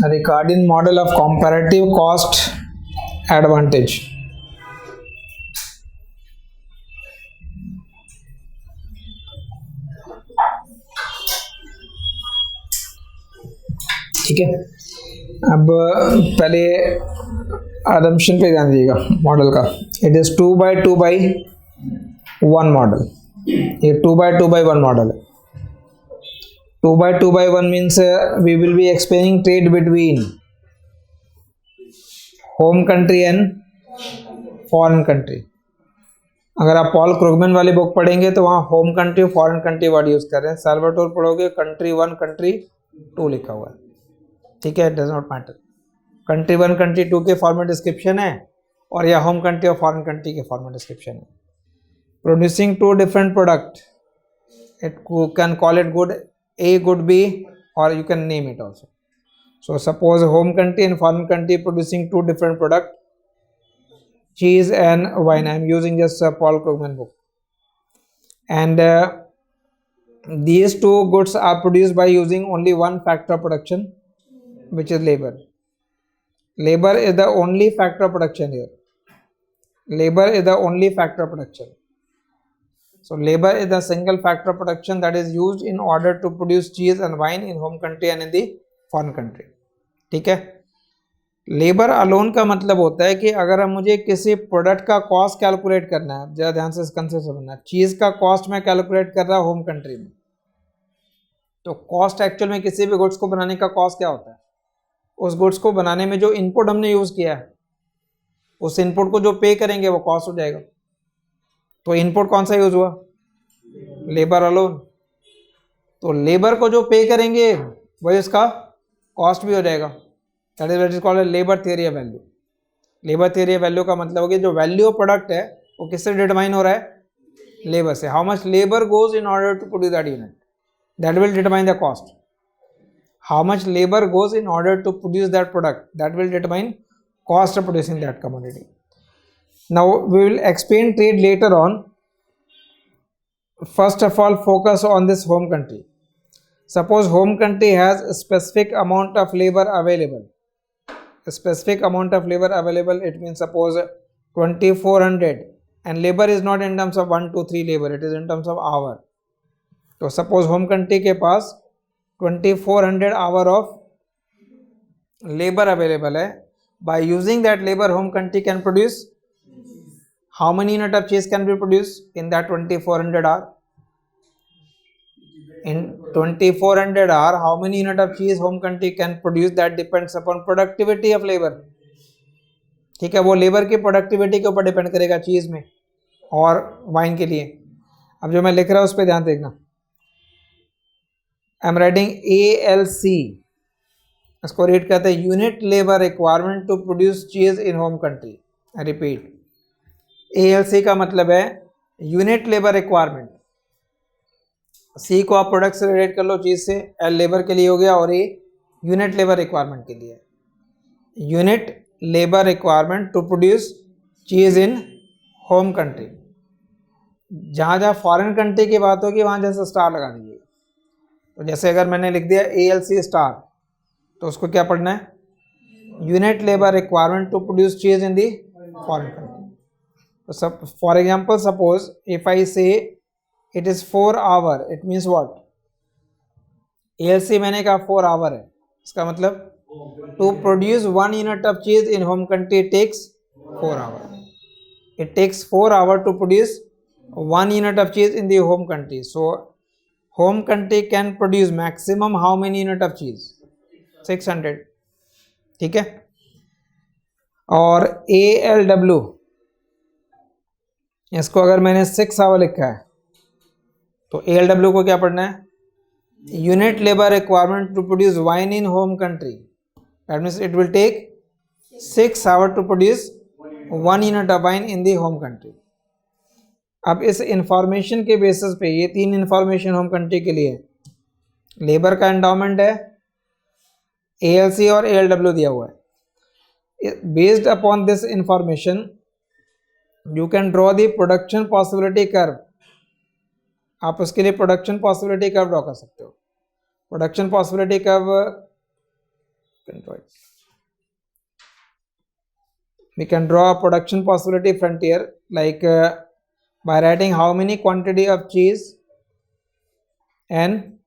A Ricardian model of comparative cost advantage. ठीक है, अब पहले assumption पे ध्यान दीजिएगा मॉडल का। इट इज 2x2x1 मॉडल, ये 2x2x1 मॉडल है। 2x2x1 means we will be explaining trade between home country and foreign country. अगर आप पॉल क्रुगमैन वाली बुक पढ़ेंगे तो वहाँ home country foreign country word use कर रहे हैं। साल्वाटोर पढ़ोगे कंट्री 1 कंट्री 2 लिखा हुआ है। ठीक है, does not matter. Country 1 country 2 के फॉर्मेट डिस्क्रिप्शन है और या होम कंट्री और फॉरेन कंट्री के फॉर्मेट डिस्क्रिप्शन है। Producing 2 different product, it can call it good A, good B, और you can name it also. So suppose home country and foreign country producing 2 different product, cheese and wine. I am using just a Paul Krugman book, and these 2 goods are produced by using only one factor of production, which is labor. Labor is the only factor of production here. Labor is the only factor of production. So labor is the single factor of production that is used in order to produce cheese and wine in home country and in the foreign country. ठीक है, labour alone का मतलब होता है कि अगर मुझे किसी प्रोडक्ट का कॉस्ट कैलकुलेट करना है, ज़रा ध्यान से इस कंसेप्ट समझना है। चीज़ का कॉस्ट मैं कैलकुलेट कर रहा हूँ होम कंट्री में, तो कॉस्ट एक्चुअल में किसी भी गुड्स को बनाने का कॉस्ट क्या होता है? उस गुड्स को बनाने में जो इनपुट हमने यूज़ किया है, उस इनपुट को जो पे करेंगे वो कॉस्ट हो जाएगा। तो इनपुट कौन सा यूज हुआ? Labour alone. तो लेबर को जो पे करेंगे वही उसका कॉस्ट भी हो जाएगा। That is what is called labour theory of value. Labour theory of value का मतलब हो गया जो वैल्यू ऑफ प्रोडक्ट है वो किससे डिटरमाइन हो रहा है? लेबर से। How much labour goes in order to produce that unit, that will determine the cost. How much labour goes in order to produce that product, that will determine cost of producing that commodity. Now we will explain trade later on. First of all, focus on this home country. Suppose home country has a specific amount of labor available. A specific amount of labor available, it means suppose 2400, and labor is not in terms of 1 2 3 labor, it is in terms of hour. So suppose home country के पास 2400 hour of labor available है. By using that labor, home country can produce how many unit of cheese can be produced in that 2400 hour? In 2400 hour, how many unit of cheese home country can produce? That depends upon productivity of labor. ठीक है, वो labour की productivity के ऊपर depend करेगा चीज में और वाइन के लिए। अब जो मैं लिख रहा हूँ उस पर ध्यान देना। आई एम राइटिंग ALC, इसको रीड करते हैं unit labour requirement to produce cheese in home country. I repeat, ALC का मतलब है यूनिट लेबर रिक्वायरमेंट। C को आप प्रोडक्ट से रिलेट कर लो चीज से, L लेबर के लिए हो गया और A यूनिट लेबर रिक्वायरमेंट के लिए। Unit labour requirement to produce cheese in home country. जहाँ जहाँ फॉरेन कंट्री की बात होगी वहाँ जैसे स्टार लगा दीजिए। तो जैसे अगर मैंने लिख दिया ALC स्टार, तो उसको क्या पढ़ना है? Unit labour requirement to produce cheese in the foreign country. तो सब for example suppose if I say it is 4 hour, it means what? ALC मैंने कहा 4 आवर है, इसका मतलब to produce 1 unit of cheese in home country takes 4 hour. It takes 4 hour to produce 1 unit of cheese in the home country. So home country can produce maximum how many unit of cheese? 600। ठीक है, और ALW, इसको अगर मैंने 6 our लिखा है तो ALW को क्या पढ़ना है? Unit labour requirement to produce wine in home country. That means it will take 6 hour to produce 1 unit of wine in the home country. अब इस इंफॉर्मेशन के बेसिस पे, ये 3 इंफॉर्मेशन होम कंट्री के लिए, लेबर का एंडाउमेंट है, ALC और ALW दिया हुआ है। Based upon this information you can draw the production possibility curve. आप उसके लिए प्रोडक्शन पॉसिबिलिटी कर्व ड्रॉ कर सकते हो। Production possibility curve We can draw a production possibility frontier like by writing how many quantity of cheese and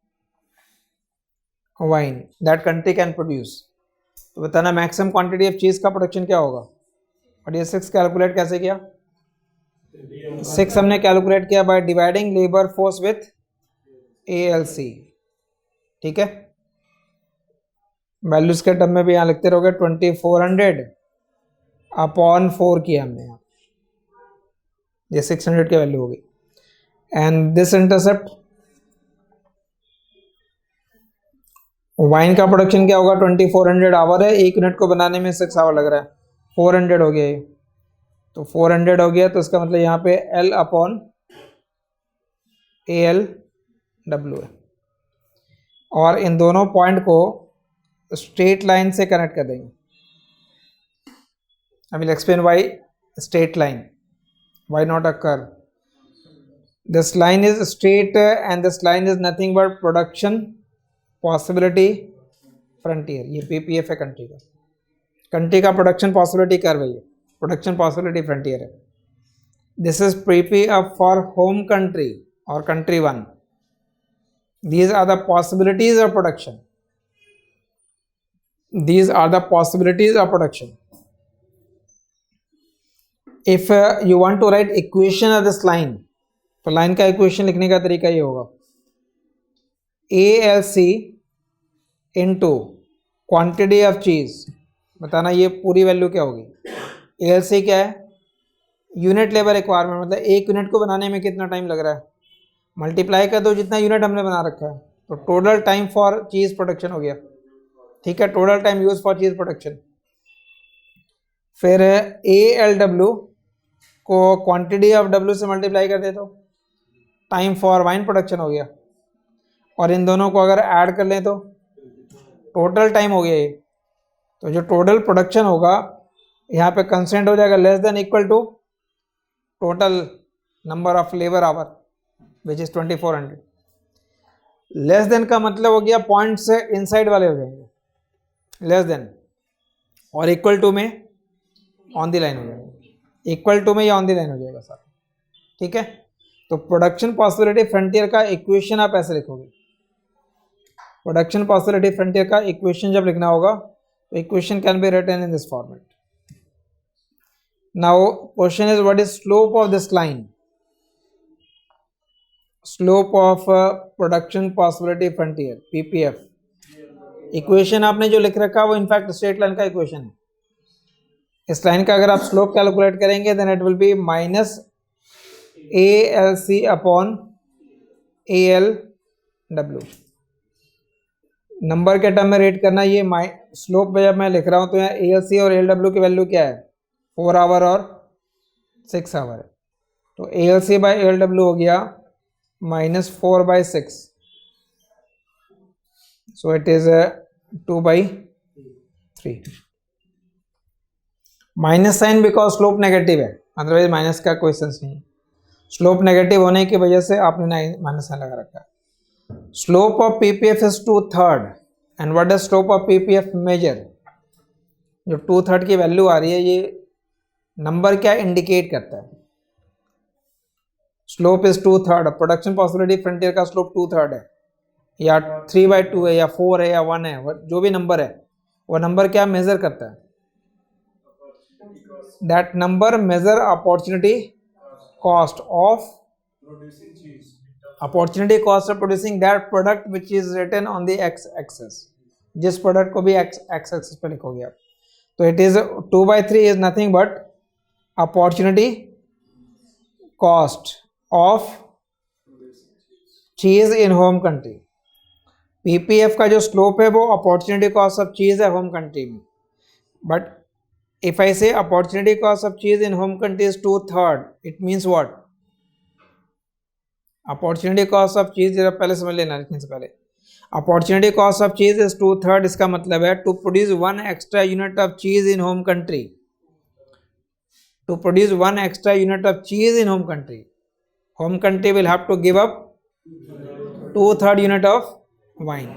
wine that country can produce. तो बताना maximum quantity of चीज का production क्या होगा. और ये 6 कैलकुलेट कैसे किया. 6 हमने कैलकुलेट किया by dividing labour force with ALC. ठीक है. वैल्यूज के टर्म में भी यहाँ लिखते रहोगे 2400 अपॉन 4 किया हमने यहाँ. ये 600 की वैल्यू होगी. एंड दिस इंटरसेप्ट वाइन का प्रोडक्शन क्या होगा. 2400 आवर है. 1 यूनिट को बनाने में 6 आवर लग रहा है. 400 हो गया ये. तो 400 हो गया तो इसका मतलब यहाँ पे L अपॉन ALW है. और इन दोनों पॉइंट को स्ट्रेट लाइन से कनेक्ट कर देंगे. I will explain why straight line. Why not a curve? This line is straight and this line is nothing but production possibility frontier. ये PPF है country का. कंट्री का प्रोडक्शन पॉसिबिलिटी कर्व है ये. Production possibility frontier है. This is PPF for home country और country 1. These are the possibilities of production. These are the possibilities of production. If you want to write equation of this line, तो line का equation लिखने का तरीका ये होगा. ALC into quantity of चीज. बताना ये पूरी वैल्यू क्या होगी. ALC क्या है. यूनिट लेबर रिक्वायरमेंट, मतलब 1 यूनिट को बनाने में कितना टाइम लग रहा है. मल्टीप्लाई कर दो जितना यूनिट हमने बना रखा है. तो टोटल टाइम फॉर चीज प्रोडक्शन हो गया. ठीक है. टोटल टाइम यूज फॉर चीज प्रोडक्शन. फिर ALW को क्वांटिटी ऑफ W से मल्टीप्लाई कर दे तो टाइम फॉर वाइन प्रोडक्शन हो गया. और इन दोनों को अगर ऐड कर लें तो टोटल टाइम हो गया ये. तो जो टोटल प्रोडक्शन होगा यहाँ पे कंस्टेंट हो जाएगा less than equal to total number of labour hour which is 2400. Less than का मतलब हो गया पॉइंट से इनसाइड वाले हो जाएंगे. लेस देन और इक्वल टू में ऑन द लाइन हो जाएगा. इक्वल टू में या ऑन द लाइन हो जाएगा सर. ठीक है. तो प्रोडक्शन पॉसिबिलिटी फ्रंटियर का इक्वेशन आप ऐसे लिखोगे. प्रोडक्शन पॉसिबिलिटी फ्रंटियर का इक्वेशन जब लिखना होगा तो equation can be written in this format. Now question is what is slope of this line. Slope of production possibility frontier PPF. Equation आपने जो लिख रखा है वो इनफैक्ट स्ट्रेट लाइन का इक्वेशन है. इस लाइन का अगर आप स्लोप कैलकुलेट करेंगे then it will be minus ALC upon ALW. Number के टर्म में रेट करना. ये स्लोप जब मैं लिख रहा हूं तो यहाँ ALC और ALW की वैल्यू क्या है. 4 आवर और 6 आवर है. तो ALC बाय ALW हो गया -4/6. So it is 2/3. Minus sign because slope negative है. अदरवाइज माइनस का कोई सेंस नहीं है. स्लोप नेगेटिव होने की वजह से आपने माइनस साइन लगा रखा है. Slope of PPF is 2/3. And what does slope of PPF measure. जो 2/3 की वैल्यू आ रही है ये नंबर क्या इंडिकेट करता है. Slope is 2/3. Production possibility frontier का स्लोप 2/3 है या 3/2 है या 4 है या 1 है. जो भी नंबर है वो नंबर क्या मेजर करता है. That number measure opportunity cost of producing that product which is written on the X axis. जिस प्रोडक्ट को भी एक्स एक्सेस पे लिखोगे आप. तो it is 2/3 is nothing but opportunity cost of cheese in home country. PPF का जो slope है वो अपॉर्चुनिटी कॉस्ट ऑफ चीज है होम कंट्री में. But if I say opportunity cost of cheese in home country is 2/3, it means what. Opportunity cost of cheese जरा पहले समझ लेना लिखने से पहले. Opportunity cost of cheese is 2/3. इसका मतलब है to produce 1 extra unit of cheese in home country. To produce 1 extra unit of cheese in home country will have to give up 2/3 unit of wine.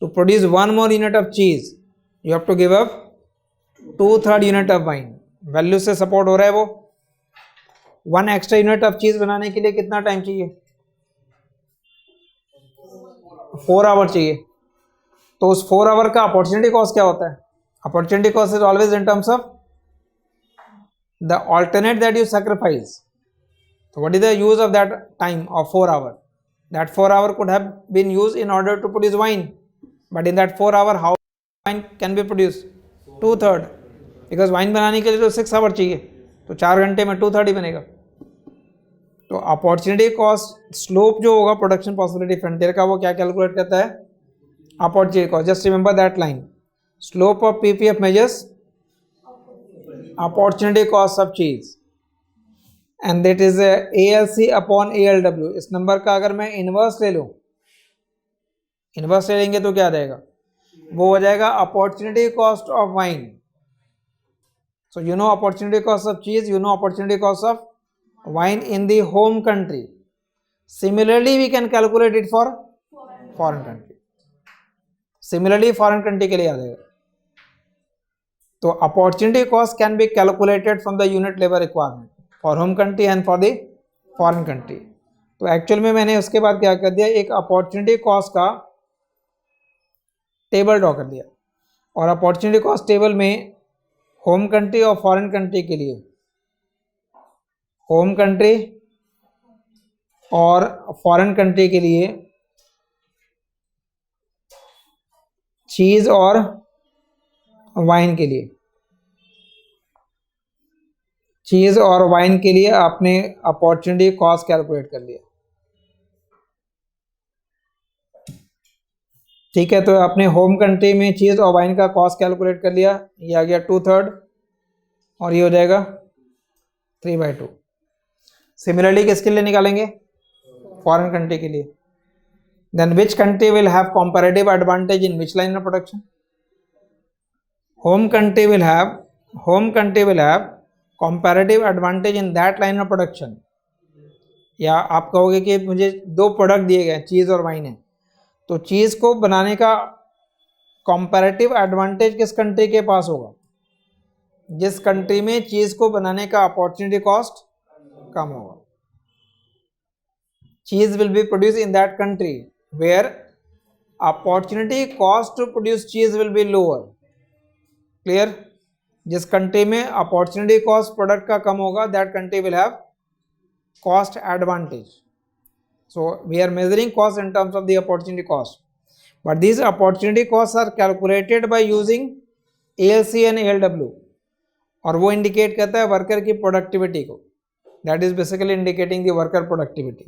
To produce 1 more unit of cheese, you have to give up 2/3 unit of wine. Value से support हो रहा है वो। 1 extra unit of चीज बनाने के लिए कितना टाइम चाहिए? 4 आवर चाहिए। तो उस 4 आवर का अपॉर्चुनिटी कॉस्ट क्या होता है? Opportunity cost is always in terms of the alternate that you sacrifice. So what is the use of that time of 4 hour? That 4 hour could have been used in order to produce wine, but in that 4 hour how wine can be produced? 2/3, because wine बनाने के लिए तो 6 our चाहिए, तो 4 घंटे में 2/3 ही बनेगा। तो अपॉर्चुनिटी कॉस्ट स्लोप जो होगा प्रोडक्शन पॉसिबिलिटी फ्रंटियर का, वो क्या कैलकुलेट करता है? Opportunity cost. Just remember that line, slope of PPF measures opportunity cost of cheese, and that is ALC upon ALW। इस नंबर का अगर मैं इनवर्स ले लूं, इनवर्स ले लेंगे तो क्या आ जाएगा? वो हो जाएगा opportunity cost of wine. So you know opportunity cost of cheese, you know opportunity cost of wine in the home country. Similarly we can calculate it for foreign country. Similarly foreign country के लिए आ जाएगा। तो opportunity cost can be calculated from the unit labour requirement for home country and for the foreign country. तो actual में मैंने उसके बाद क्या कर दिया, एक अपॉर्चुनिटी कॉस्ट का टेबल ड्रॉ कर दिया, और अपॉर्चुनिटी कॉस्ट टेबल में होम कंट्री और फॉरेन कंट्री के लिए, होम कंट्री और फॉरेन कंट्री के लिए चीज और वाइन के लिए, चीज और वाइन के लिए आपने अपॉर्चुनिटी कॉस्ट कैलकुलेट कर लिया। ठीक है, तो आपने होम कंट्री में चीज और वाइन का कॉस्ट कैलकुलेट कर लिया, ये आ गया 2/3 और ये हो जाएगा 3/2। सिमिलरली किसके लिए निकालेंगे? फॉरेन कंट्री के लिए। Then which country will have comparative advantage in which line of production? Home country will have comparative advantage in that line of production। या आप कहोगे कि मुझे 2 प्रोडक्ट दिए गए, चीज़ और वाइन है, तो चीज़ को बनाने का कंपैरेटिव एडवांटेज किस कंट्री के पास होगा? जिस कंट्री में चीज़ को बनाने का अपॉर्चुनिटी कॉस्ट कम होगा। Cheese will be produce in that country where opportunity cost to produce cheese will be lower. Clear? जिस कंट्री में अपॉर्चुनिटी कॉस्ट प्रोडक्ट का कम होगा, that country will have cost advantage. So we are measuring cost in terms of the opportunity cost, but these opportunity cost are calculated by using ALC and ALW, और वो indicate करता है worker की productivity को। That is basically indicating the worker productivity.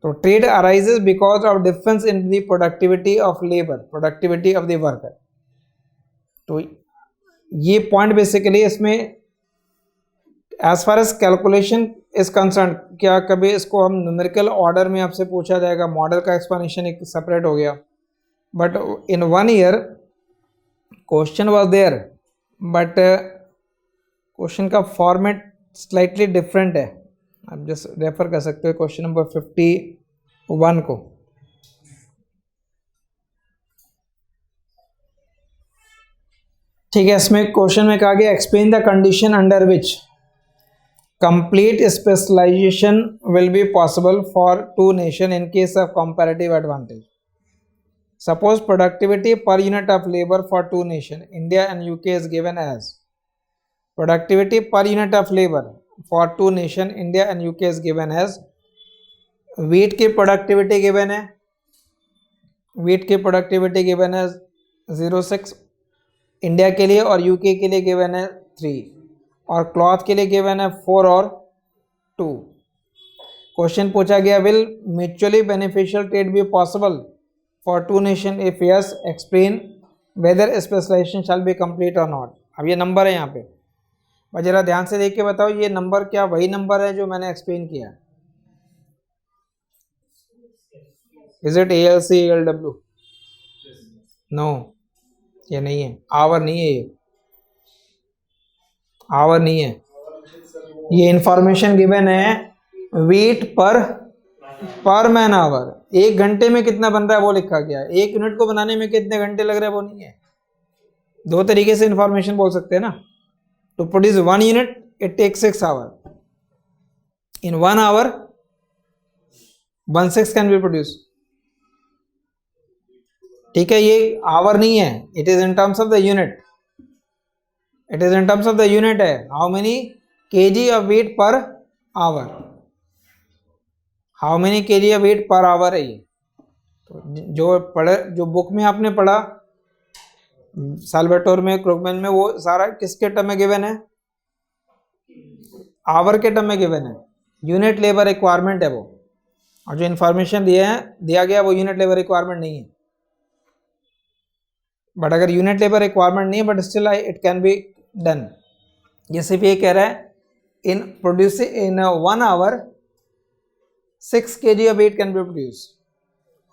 तो trade arises because of difference in the productivity of labour, productivity of the worker. तो ये point basically इसमें as far as calculation is concern, क्या कभी इसको हम न्यूमेरिकल ऑर्डर में आपसे पूछा जाएगा? मॉडल का एक्सप्लेनेशन एक सेपरेट हो गया, but in 1 year question was there, but question का फॉर्मेट स्लाइटली डिफरेंट है। आप जस्ट रेफर कर सकते हो क्वेश्चन नंबर 51 को। ठीक है, इसमें क्वेश्चन में कहा गया explain the condition under which complete specialisation will be possible for 2 nation in case of comparative advantage. Suppose productivity per unit of labour for 2 nation India and UK is given as, productivity per unit of labour for 2 nation India and UK is given as. Wheat की productivity given है, wheat की productivity given है 0.6 India के लिए, और UK के लिए given है 3, और क्लॉथ के लिए गिवन है 4 और 2। क्वेश्चन पूछा गया will mutually beneficial trade be possible for 2 nation, if yes explain whether specialisation shall be complete और नॉट। अब ये नंबर है यहाँ पे, और जरा ध्यान से देख के बताओ ये नंबर क्या वही नंबर है जो मैंने एक्सप्लेन किया? Is it ALC ALW? No, ये नहीं है, आवर नहीं है, ये आवर नहीं है। ये इंफॉर्मेशन गिवन है वीट पर मैन आवर। 1 घंटे में कितना बन रहा है वो लिखा गया है, 1 यूनिट को बनाने में कितने घंटे लग रहे हैं वो नहीं है। दो तरीके से इंफॉर्मेशन बोल सकते हैं ना. To produce 1 unit it takes 6 hour. In 1 hour 1/6 can be produce. ठीक है, ये आवर नहीं है, it is in terms of the unit. It is in terms of the unit है. How many KG of weight per hour. How many KG of weight per hour है ये. तो जो बुक में आपने पढ़ा साल्वेटोर में, क्रुगमैन में, वो सारा किसके टर्म में गिवन है? आवर के टर्म में गिवन है. यूनिट लेबर रिक्वायरमेंट है वो, और जो इंफॉर्मेशन दिया गया वो यूनिट लेबर रिक्वायरमेंट नहीं है. बट अगर यूनिट लेबर रिक्वायरमेंट नहीं है, but still it can be done. ये सिर्फ ये कह रहा है in producing in 1 hour 6 kg of weight can be produced,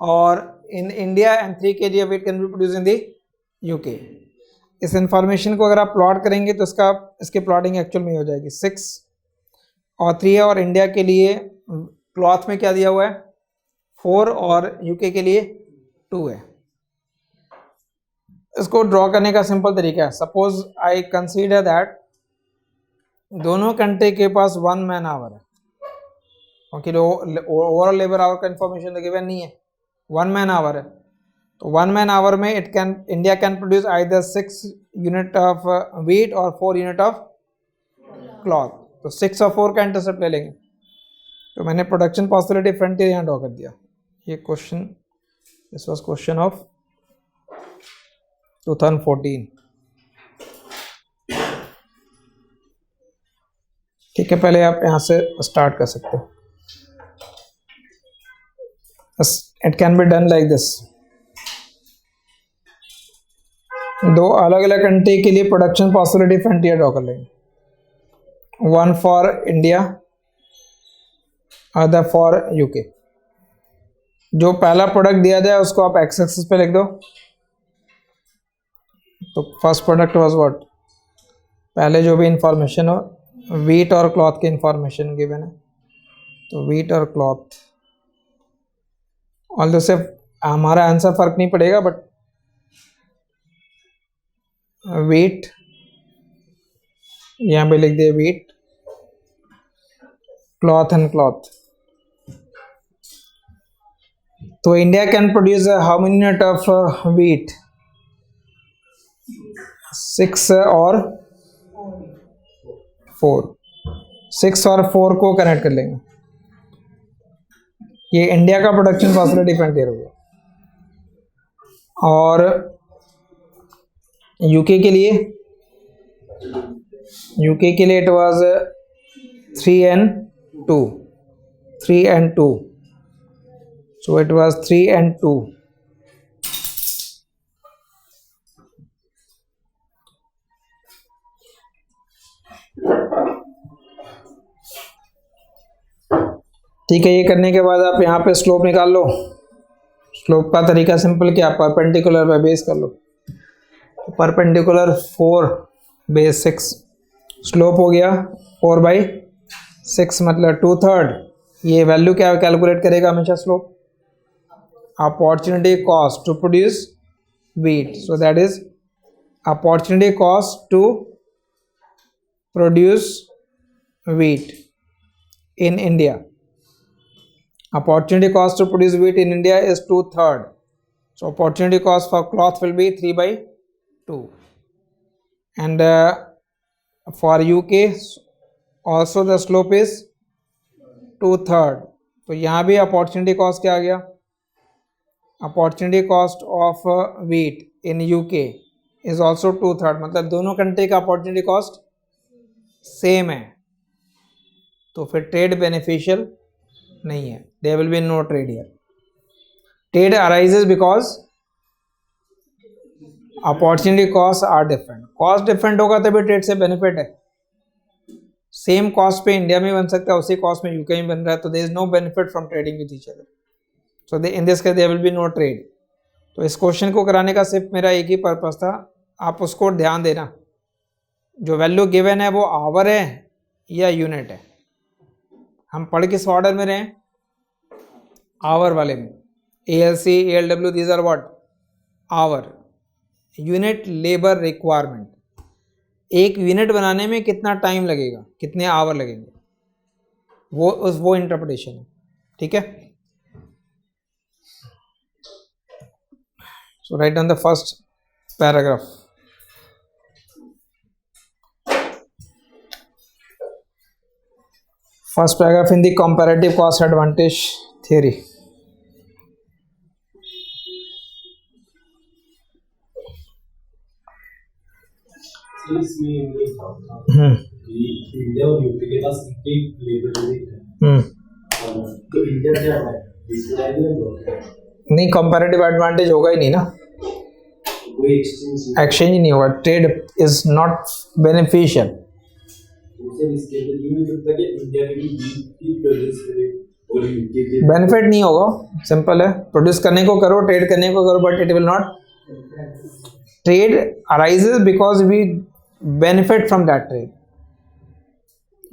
और in India and 3 kg of weight can be produced in the UK. इस इंफॉर्मेशन को अगर आप प्लॉट करेंगे तो इसकी प्लॉटिंग एक्चुअल में हो जाएगी 6 और 3 है, और इंडिया के लिए क्लॉथ में क्या दिया हुआ है 4, और यूके के लिए 2 है. इसको ड्रॉ करने का सिंपल तरीका है. सपोज आई कंसीडर दैट दोनों कंट्री के पास 1 मैन आवर है, क्योंकि ओवरऑल लेबर आवर का इंफॉर्मेशन तो गिवन नहीं है. 1 मैन आवर है, तो 1 मैन आवर में India can produce either 6 unit of weight और 4 यूनिट ऑफ क्लॉथ. तो 6 और 4 का इंटरसेप्ट ले लेंगे. तो मैंने प्रोडक्शन पॉसिबिलिटी फ्रंटियर यहाँ ड्रॉ कर दिया. ये question, this was question of 2014. ठीक है, पहले आप यहाँ से स्टार्ट कर सकते हो. It can be done like this. दो अलग अलग कंट्री के लिए प्रोडक्शन पॉसिबिलिटी फ्रंटियर ड्रॉ कर लेंगे. One for India, other for UK. जो पहला प्रोडक्ट दिया जाए उसको आप एक्स एक्सिस पे लिख दो. तो फर्स्ट प्रोडक्ट वाज व्हाट, पहले जो भी इंफॉर्मेशन हो, वीट और क्लॉथ की इंफॉर्मेशन गिवन है. तो वीट और क्लॉथ, ऑल्दो से हमारा आंसर फर्क नहीं पड़ेगा, बट वीट यहाँ पे लिख दिए, वीट, क्लॉथ एंड क्लॉथ. तो India can produce how many unit of wheat? 6 और 4. 6 और 4 को कनेक्ट कर लेंगे. ये इंडिया का प्रोडक्शन पॉसिबिलिटी फ्रंटियर हो गया. और यूके के लिए it was 3 and 2. 3 and 2. So it was 3 and 2. ठीक है, ये करने के बाद आप यहाँ पे स्लोप निकाल लो. स्लोप का तरीका सिंपल क्या, परपेंडिकुलर बाय बेस कर लो. परपेंडिकुलर 4 बेस 6, स्लोप हो गया 4/6 मतलब 2/3. ये वैल्यू क्या कैलकुलेट करेगा हमेशा slope? Opportunity cost to produce wheat. So that is opportunity cost to produce wheat in India. Opportunity cost to produce wheat in India is 2/3. So opportunity cost for cloth will be 3/2. And for UK also the slope is 2/3. तो यहाँ भी opportunity cost क्या आ गया? Opportunity cost of wheat in UK is also 2/3. मतलब दोनों country का opportunity cost same है, तो फिर ट्रेड बेनिफिशियल नहीं है. There will be no trade here. Trade arises because opportunity costs are different. Cost different होगा तभी ट्रेड से बेनिफिट है. सेम कॉस्ट पे इंडिया में बन सकता है, उसी कॉस्ट में यूके में बन रहा है, तो there is no benefit from trading with each other. So in this case there will be no trade. तो इस क्वेश्चन को कराने का सिर्फ मेरा एक ही पर्पस था, आप उसको ध्यान देना. जो वैल्यू गिवन है वो आवर है या यूनिट है. हम पढ़ किस ऑर्डर में रहे? आवर वाले में. ALC ALW these are what? Hour. Unit labour requirement, एक यूनिट बनाने में कितना टाइम लगेगा, कितने आवर लगेंगे, वो इंटरप्रिटेशन है, ठीक है। So right on the first paragraph. First paragraph in the comparative cost advantage theory. India और यूपी के पास इतनी लेबर है, तो इंडिया क्या है, नहीं, कंपैरेटिव एडवांटेज होगा ही नहीं ना, कोई एक्सचेंज ही नहीं होगा, trade is not beneficial. Benefit नहीं होगा, सिंपल है, प्रोड्यूस करने को करो, ट्रेड करने को करो, but it will not, trade arises because we benefit from that trade.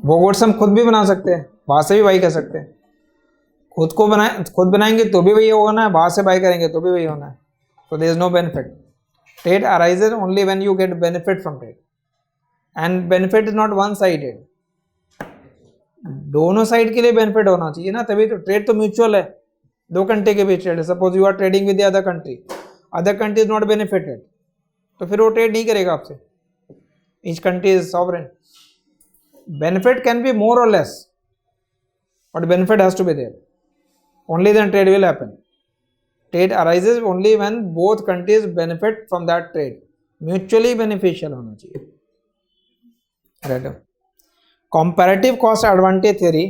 वो गुड्स हम खुद भी बना सकते हैं, वहां से भी बाई कर सकते हैं, खुद बनाएंगे तो भी वही होगा ना, बाहर से बाई करेंगे तो भी वही होना है, so there is no benefit. Trade arises only when you get benefit from trade, and benefit is not one sided, दोनों साइड के लिए बेनिफिट होना चाहिए ना, तभी तो ट्रेड तो म्यूचुअल है, दो कंट्री के बीच ट्रेड है। Suppose you are trading with the other country is not benefited, तो फिर वो ट्रेड नहीं करेगा आपसे, each country is sovereign. Benefit can be more और less, but benefit has to be there, only then trade will happen. Trade arises only when both countries benefit from that trade, mutually beneficial होना चाहिए, right? Comparative cost advantage theory,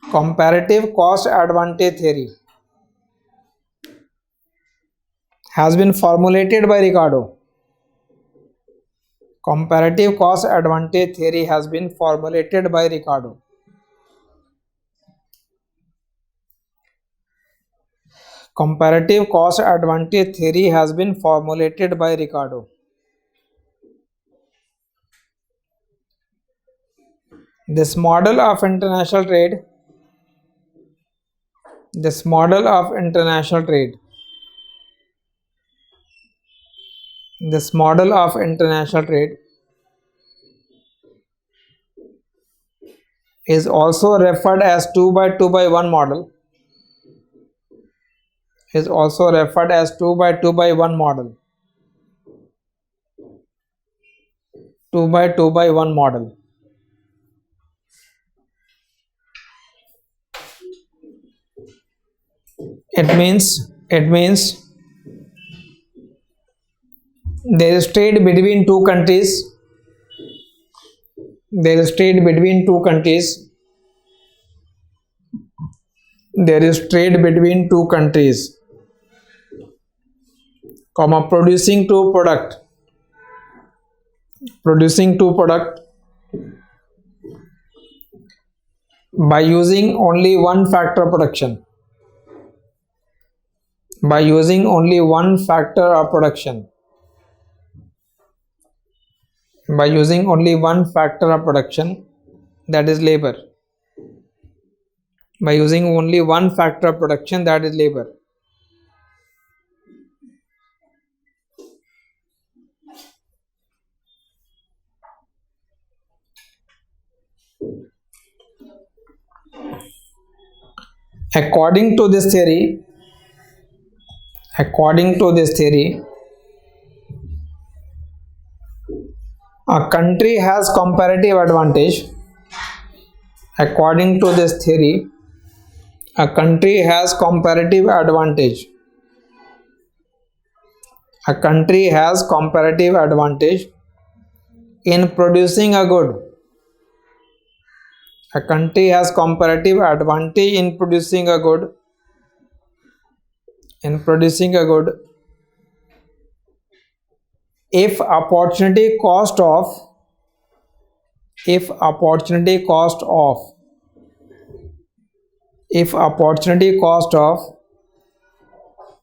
comparative cost advantage theory has been formulated by Ricardo. Comparative cost advantage theory has been formulated by Ricardo. Comparative cost advantage theory has been formulated by Ricardo. This model of international trade, this model of international trade, this model of international trade is also referred as 2 by 2 by 1 model, is also referred as 2 by 2 by 1 model, 2 by 2 by 1 model. It means there is trade between two countries, there is trade between two countries, there is trade between two countries, comma, producing two product by using only one factor of production, by using only one factor of production, by using only one factor of production, that is labor, by using only one factor of production, that is labor. According to this theory, a country has comparative advantage. According to this theory, a country has comparative advantage. A country has comparative advantage in producing a good. A country has comparative advantage in producing a good. If opportunity cost of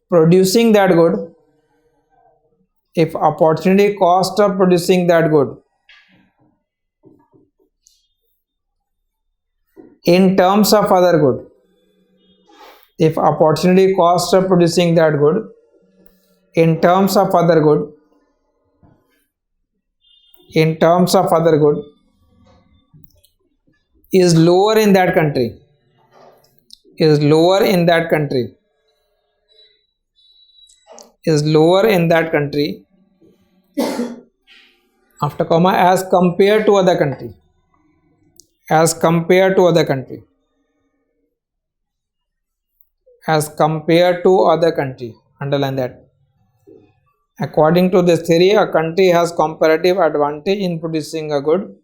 producing that good, if opportunity cost of producing that good in terms of other good, if opportunity cost of producing that good in terms of other good, in terms of other good, is lower in that country, is lower in that country, is lower in that country, after comma, as compared to other country, as compared to other country, as compared to other country, underline that. According to this theory, a country has comparative advantage in producing a good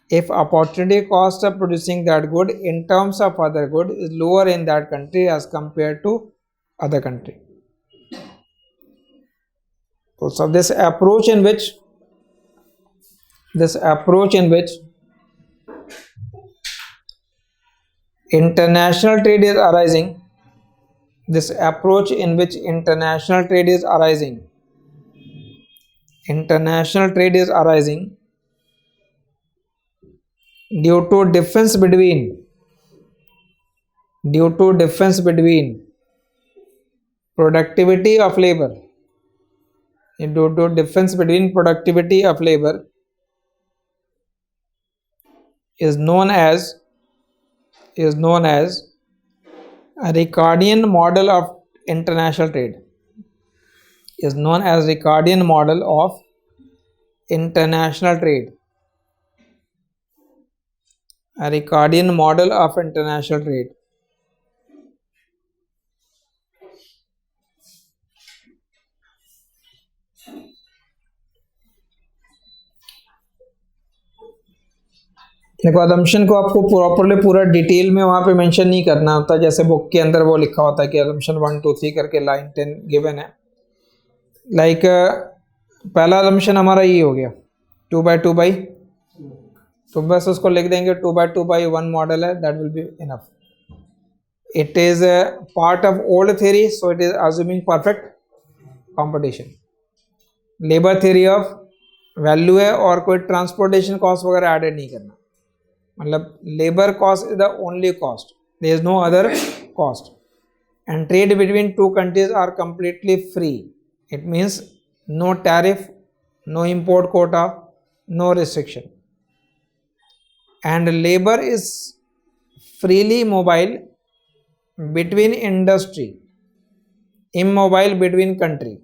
if opportunity cost of producing that good in terms of other good is lower in that country as compared to other country. So this approach in which international trade is arising, this approach in which international trade is arising, international trade is arising due to difference between productivity of labor, due to difference between productivity of labor, is known as a Ricardian model of international trade, is known as Ricardian model of international trade, a Ricardian model of international trade. देखो assumption को आपको properly पूरा detail में वहाँ पे mention नहीं करना होता, जैसे बुक के अंदर वो लिखा होता है कि अजम्पशन 1 2 3 करके लाइन 10 गिवन है। लाइक पहला अजम्पशन हमारा ये हो गया 2/2/, तो बस उसको लिख देंगे 2/2/1 मॉडल है, that will be enough. It is part of old theory, so it is assuming perfect competition. Labour theory of value है और कोई ट्रांसपोर्टेशन कॉस्ट वगैरह एडेड नहीं करना, मतलब labour cost is the only cost, there is no other cost, and trade between two countries are completely free. It means no tariff, no import quota, no restriction, and labour is freely mobile between industry, immobile between country.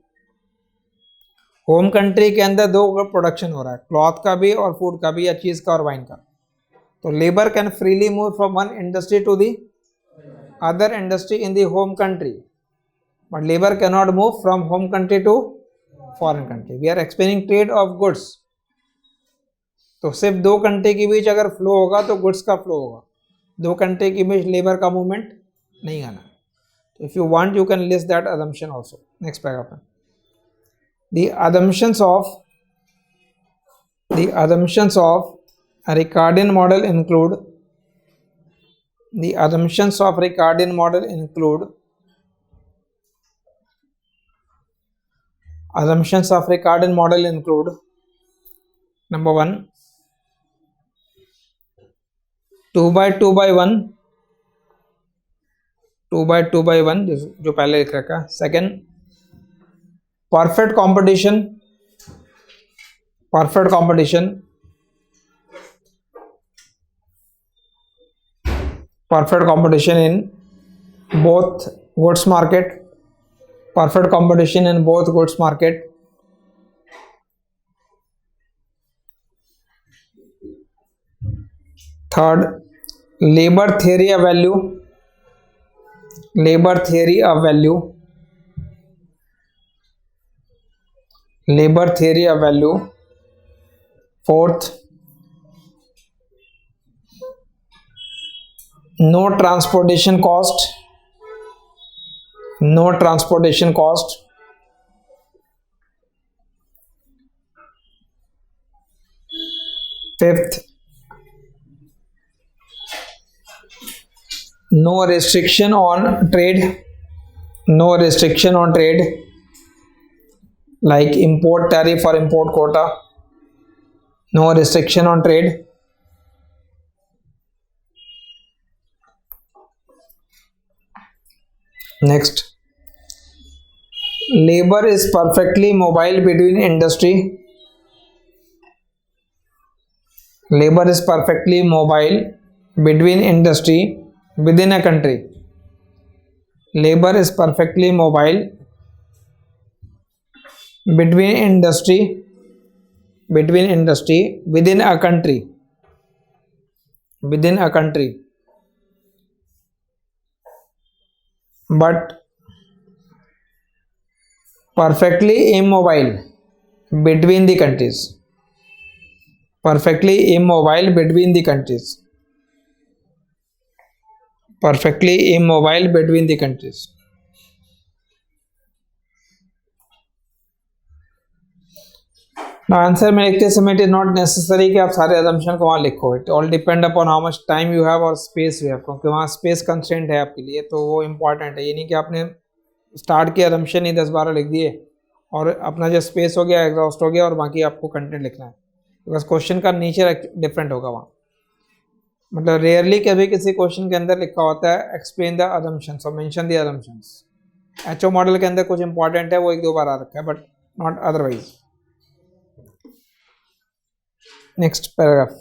Home country के अंदर दो production हो रहा है, cloth का भी और food का भी, या चीज़ का और वाइन का, तो labour can freely move from one industry to the other industry in the home country, but labour can not move from home country to foreign country. We are explaining trade of goods, तो सिर्फ दो country के बीच अगर flow होगा तो goods का flow होगा, दो कंट्री के बीच लेबर का मूवमेंट नहीं आना। तो if you want you can list that assumption also। Next paragraph, the assumptions of a Ricardian model include, the assumptions of Ricardian model include, assumptions of Ricardian model include, number 1, 2/2/1, 2/2/1 जो पहले लिख रखा। Second, perfect competition, perfect competition, perfect competition in both goods market, perfect competition in both goods market। Third, labor theory of value, labor theory of value, labor theory of value। Fourth, no transportation cost, no transportation cost। Fifth, no restriction on trade, no restriction on trade, like import tariff or import quota, no restriction on trade। Next, Labor is perfectly mobile between industry. Labor is perfectly mobile between industry within a country. Labor is perfectly mobile between industry within a country. Within a country. But perfectly immobile between the countries. Perfectly immobile between the countries. Perfectly immobile between the countries. Now answer में लिखते समय it is not necessary कि आप सारे assumption को वहाँ लिखो. It all depend upon how much time you have और space you have, क्योंकि वहाँ space constraint है आपके लिए, तो वो important है. ये नहीं कि आपने start के assumption ही 10-12 लिख दिए और अपना जो space हो गया exhaust हो गया और बाकी आपको content लिखना है, because question का nature different होगा वहाँ. मतलब rarely कभी किसी question के अंदर लिखा होता है explain the assumptions or mention the assumptions. HO model के अंदर कुछ important है वो 1-2 बार आ रखा है, but not otherwise. Next paragraph.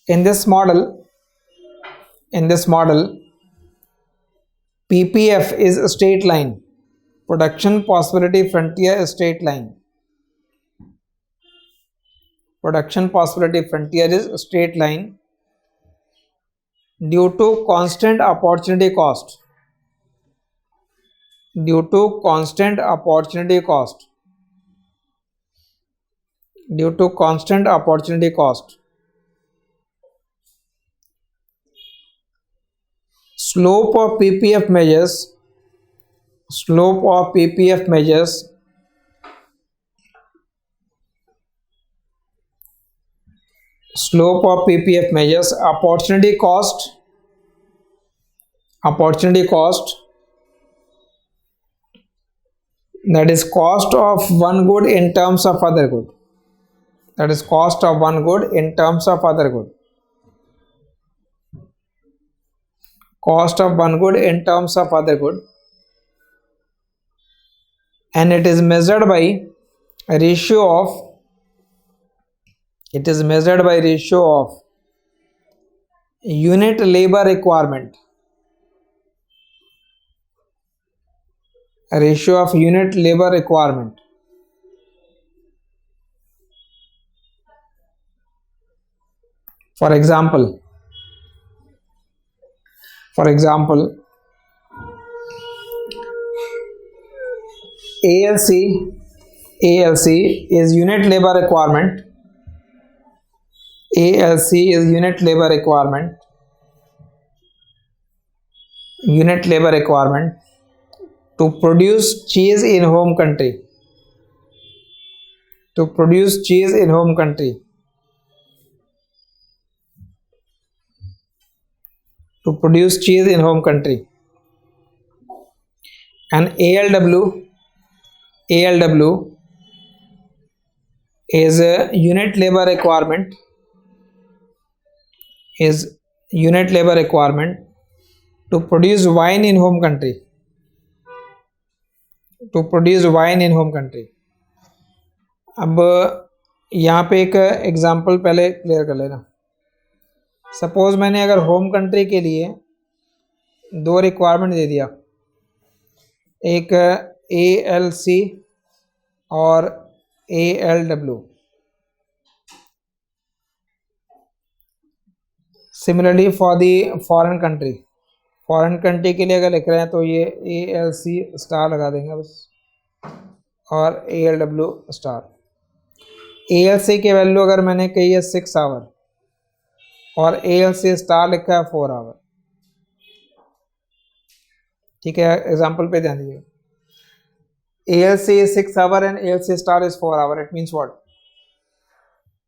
In this model, PPF is a straight line. Production possibility frontier is straight line. Production possibility frontier is a straight line due to constant opportunity cost. Due to constant opportunity cost. Due to constant opportunity cost. Slope of PPF measures. Slope of PPF measures slope of PPF measures opportunity cost that is cost of one good in terms of other good. That is cost of one good in terms of other good. Cost of one good in terms of other good, and it is measured by a ratio of unit labor requirement. A ratio of unit labor requirement. For example, ALC is unit labor requirement. ALC is unit labor requirement. Unit labor requirement to produce cheese in home country. To produce cheese in home country. To produce cheese in home country. And ALW is a unit labor requirement. Is unit labor requirement to produce wine in home country. To produce wine in home country. अब यहाँ पे एक example पहले clear कर लेना. Suppose मैंने अगर home country के लिए दो रिक्वायरमेंट दे दिया, एक ALC और ALW. Similarly for the foreign country के लिए अगर लिख रहे हैं तो ये ALC स्टार लगा देंगे बस और ALW स्टार. ALC की वैल्यू अगर मैंने कही है 6 आवर और ALC स्टार लिखा है 4 आवर. ठीक है, एग्जांपल पे ध्यान दीजिए. ALC is 6 hour and ALC star is 4 hour. It means what?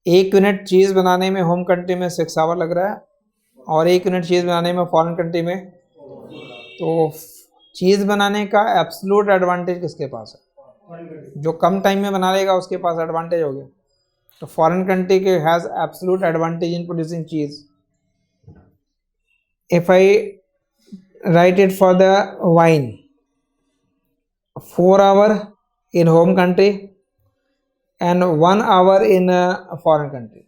1 unit चीज बनाने में होम कंट्री में 6 आवर लग रहा है और 1 यूनिट चीज बनाने में फॉरेन कंट्री में. तो चीज बनाने का एब्सोल्यूट एडवांटेज किसके पास है? जो कम टाइम में बना लेगा उसके पास एडवांटेज हो गया. तो फॉरेन कंट्री के has absolute advantage in producing cheese. If I write it for the wine, 4 hour in home country and 1 hour in foreign country.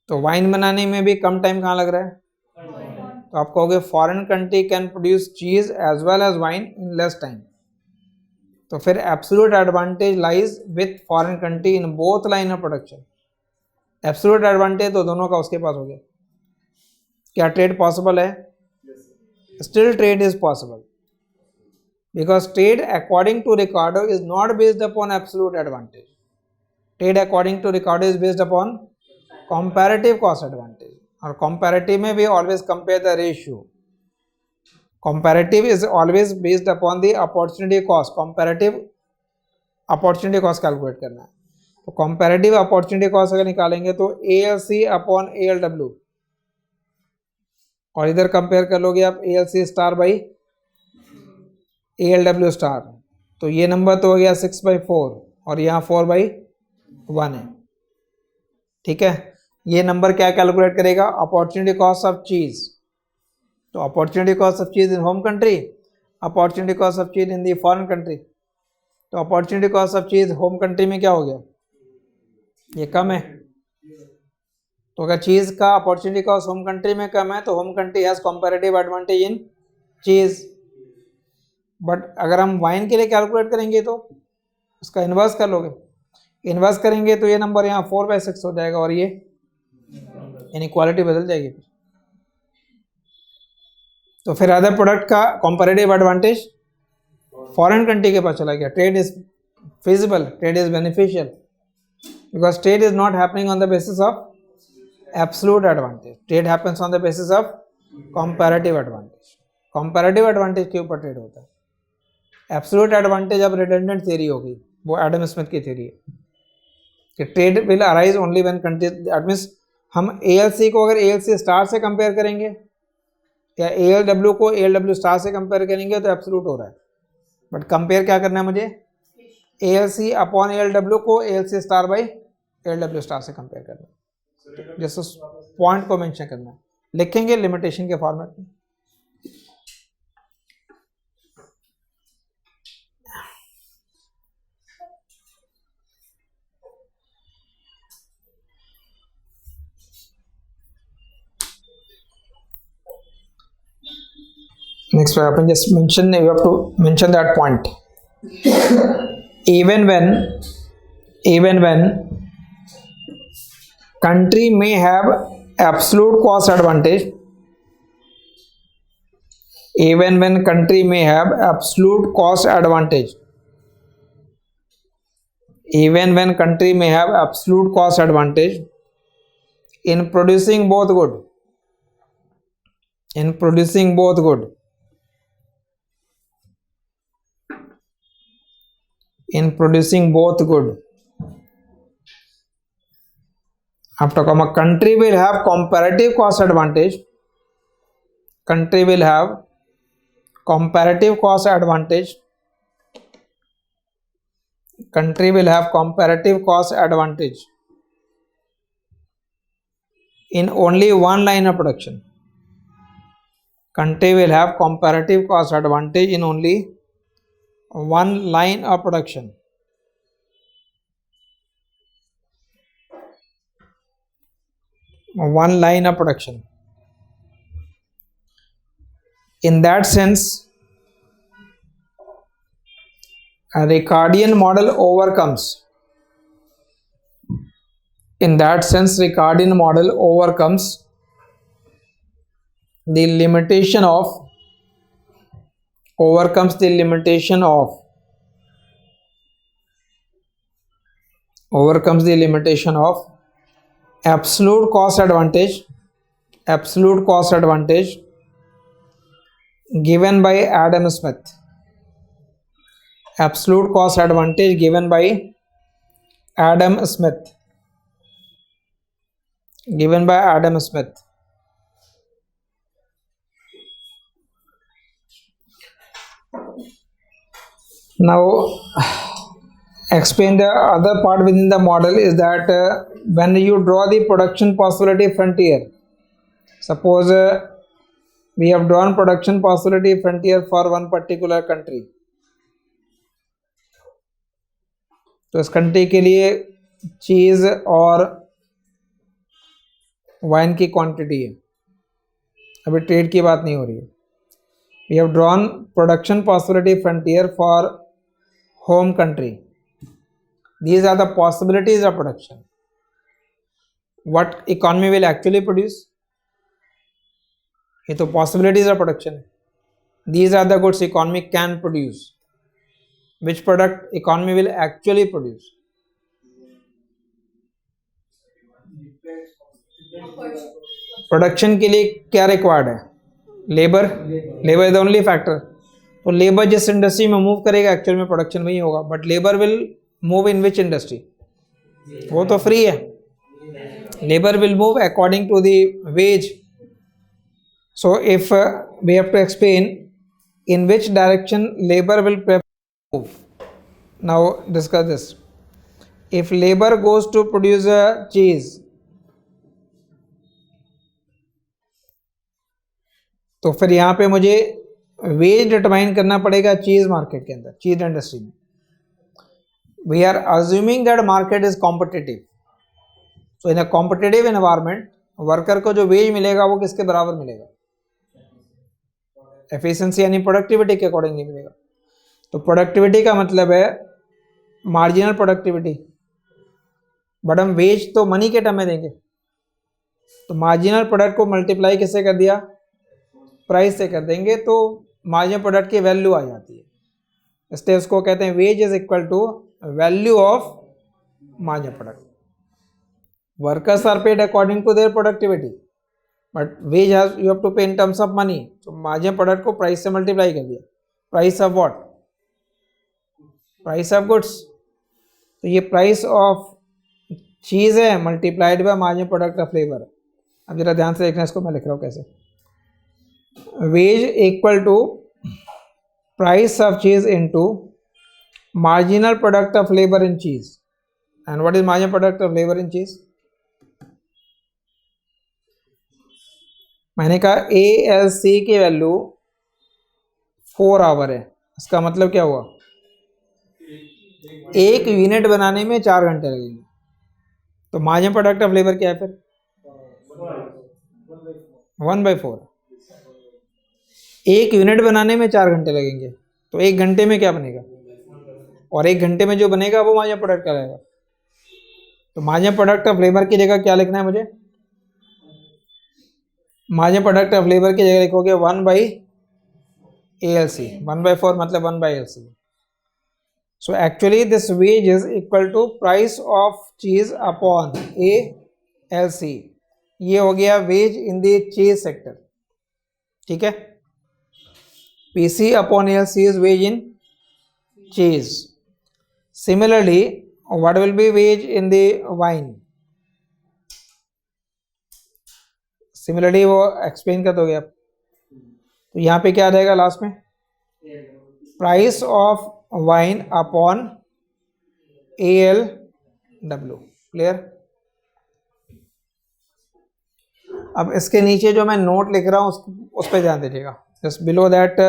तो वाइन बनाने में भी कम टाइम कहाँ लग रहा है? तो आप कहोगे foreign country can produce cheese as well as wine in less time. तो फिर absolute advantage lies with foreign country in both line of production. Absolute advantage तो दोनों का उसके पास हो गया. क्या ट्रेड पॉसिबल है? Still trade is possible because trade according to Ricardo is not based upon absolute advantage. Trade according to Ricardo is based upon comparative cost advantage. और comparative में भी always compare the ratio. Comparative is always based upon the opportunity cost. Comparative opportunity cost calculate करना है. तो comparative opportunity cost अगर निकालेंगे तो ALC upon ALW और इधर कंपेयर कर लोगे आप ALC star by ALW star. तो ये नंबर तो हो गया 6/4 और यहाँ 4/1 है. ठीक है. ये नंबर क्या कैलकुलेट करेगा? अपॉर्चुनिटी कॉस्ट ऑफ चीज. तो opportunity cost of cheese in home country, opportunity cost of cheese in the foreign country. तो opportunity cost of cheese home country में क्या हो गया? ये कम है. तो अगर चीज का अपॉर्चुनिटी कॉस्ट होम कंट्री में कम है तो home country has comparative advantage इन चीज. बट अगर हम वाइन के लिए कैलकुलेट करेंगे तो उसका इन्वर्स कर लोगे. इन्वर्स करेंगे तो ये नंबर यहाँ 4/6 हो जाएगा और ये इनइक्वालिटी बदल जाएगी. तो फिर अदर प्रोडक्ट का कंपैरेटिव एडवांटेज फॉरेन कंट्री के पास चला गया. Trade is feasible, trade is beneficial because trade is not happening on the basis of absolute advantage. Trade happens on the basis of comparative advantage. Comparative advantage के ऊपर trade होता है. Absolute advantage अब redundant theory होगी, वो Adam Smith की theory है कि trade will arise only when countries. That means हम ALC को अगर ALC स्टार से कंपेयर करेंगे या ALW को ALW स्टार से कंपेयर करेंगे तो एब्सोल्यूट हो रहा है. बट कंपेयर क्या करना है मुझे? ALC अपॉन ALW को ALC star by ALW star से कंपेयर करना है. जैसे पॉइंट को मेंशन करना है, लिखेंगे लिमिटेशन के फॉर्मेट में. Next we have to just mention, you have to mention that point. Even when country may have absolute cost advantage, even when country may have absolute cost advantage, even when country may have absolute cost advantage in producing both good, in producing both good, in producing both good. After comma, country will have comparative cost advantage. Country will have comparative cost advantage. Country will have comparative cost advantage in only one line of production. Country will have comparative cost advantage in only one line of production. One line of production. In that sense, a Ricardian model overcomes. In that sense, Ricardian model overcomes the limitation of absolute cost advantage given by Adam Smith. Absolute cost advantage given by Adam Smith. Now explain the other part within the model is that when you draw the production possibility frontier, suppose we have drawn production possibility frontier for one particular country. तो इस country के लिए चीज और wine की quantity है, अभी trade की बात नहीं हो रही है. We have drawn production possibility frontier for home country. These are the possibilities of production. What economy will actually produce, ये तो पॉसिबिलिटीज ऑफ प्रोडक्शन है. These are the goods economy can produce. Which product economy will actually produce. Production के लिए क्या required है, labour. Labour is the only factor. तो labour जिस industry में मूव करेगा एक्चुअल में प्रोडक्शन वही होगा. But labour will move in which industry, वो तो फ्री है. Labour will move according to the wage. So if we have to explain in which direction labour will move. Now discuss this. If labour goes to produce a cheese, तो फिर यहाँ पे मुझे veg determine करना पड़ेगा चीज market के अंदर, चीज इंडस्ट्री में. We are assuming that market is competitive. So in a competitive environment worker को जो वेज मिलेगा वो किसके बराबर मिलेगा, एफिशिएंसी यानी प्रोडक्टिविटी के अकॉर्डिंग नहीं मिलेगा. तो प्रोडक्टिविटी का मतलब है मार्जिनल प्रोडक्टिविटी, बट हम वेज तो मनी के टर्म में देंगे. तो मार्जिनल प्रोडक्ट को मल्टीप्लाई किससे कर दिया, प्राइस से कर देंगे, तो मार्जिनल प्रोडक्ट की वैल्यू आ जाती है. इसलिए उसको कहते हैं wage is equal to value of marginal product. Workers are paid according to their productivity, but wage has you have to pay in terms of money. तो मार्जिनल प्रोडक्ट को प्राइस से मल्टीप्लाई कर दिया. Price of what, price of goods. तो ये price of cheese है multiplied by marginal product of labour. अब जरा ध्यान से देखना, इसको मैं लिख रहा हूँ कैसे. Wage equal to price of cheese into marginal product of labour in cheese. And what is marginal product of labour in cheese. मैंने कहा ALC की वैल्यू 4 आवर है. इसका मतलब क्या हुआ, एक यूनिट बनाने में 4 घंटे लगेंगे. तो मार्जिनल प्रोडक्ट ऑफ लेबर क्या है फिर, 1/4. एक यूनिट बनाने में 4 घंटे लगेंगे, तो एक घंटे में क्या बनेगा, और एक घंटे में जो बनेगा वो मार्जिनल प्रोडक्ट का रहेगा. तो मार्जिनल प्रोडक्ट ऑफ लेबर की जगह क्या लिखना है मुझे, मार्जिनल प्रोडक्ट ऑफ लेबर की जगह लिखोगे 1/ALC. 1/4 मतलब 1/LC. So actually this wage is equal to price of cheese upon ALC. ये हो गया wage in the cheese sector. ठीक है, PC upon ALC is wage in cheese. Similarly, what will be wage in the wine? Similarly वो explain कर दोगे आप. तो यहाँ पे क्या रहेगा लास्ट में, price of wine upon ALW. Clear. अब इसके नीचे जो मैं नोट लिख रहा हूँ उस पर ध्यान दीजिएगा. Just below that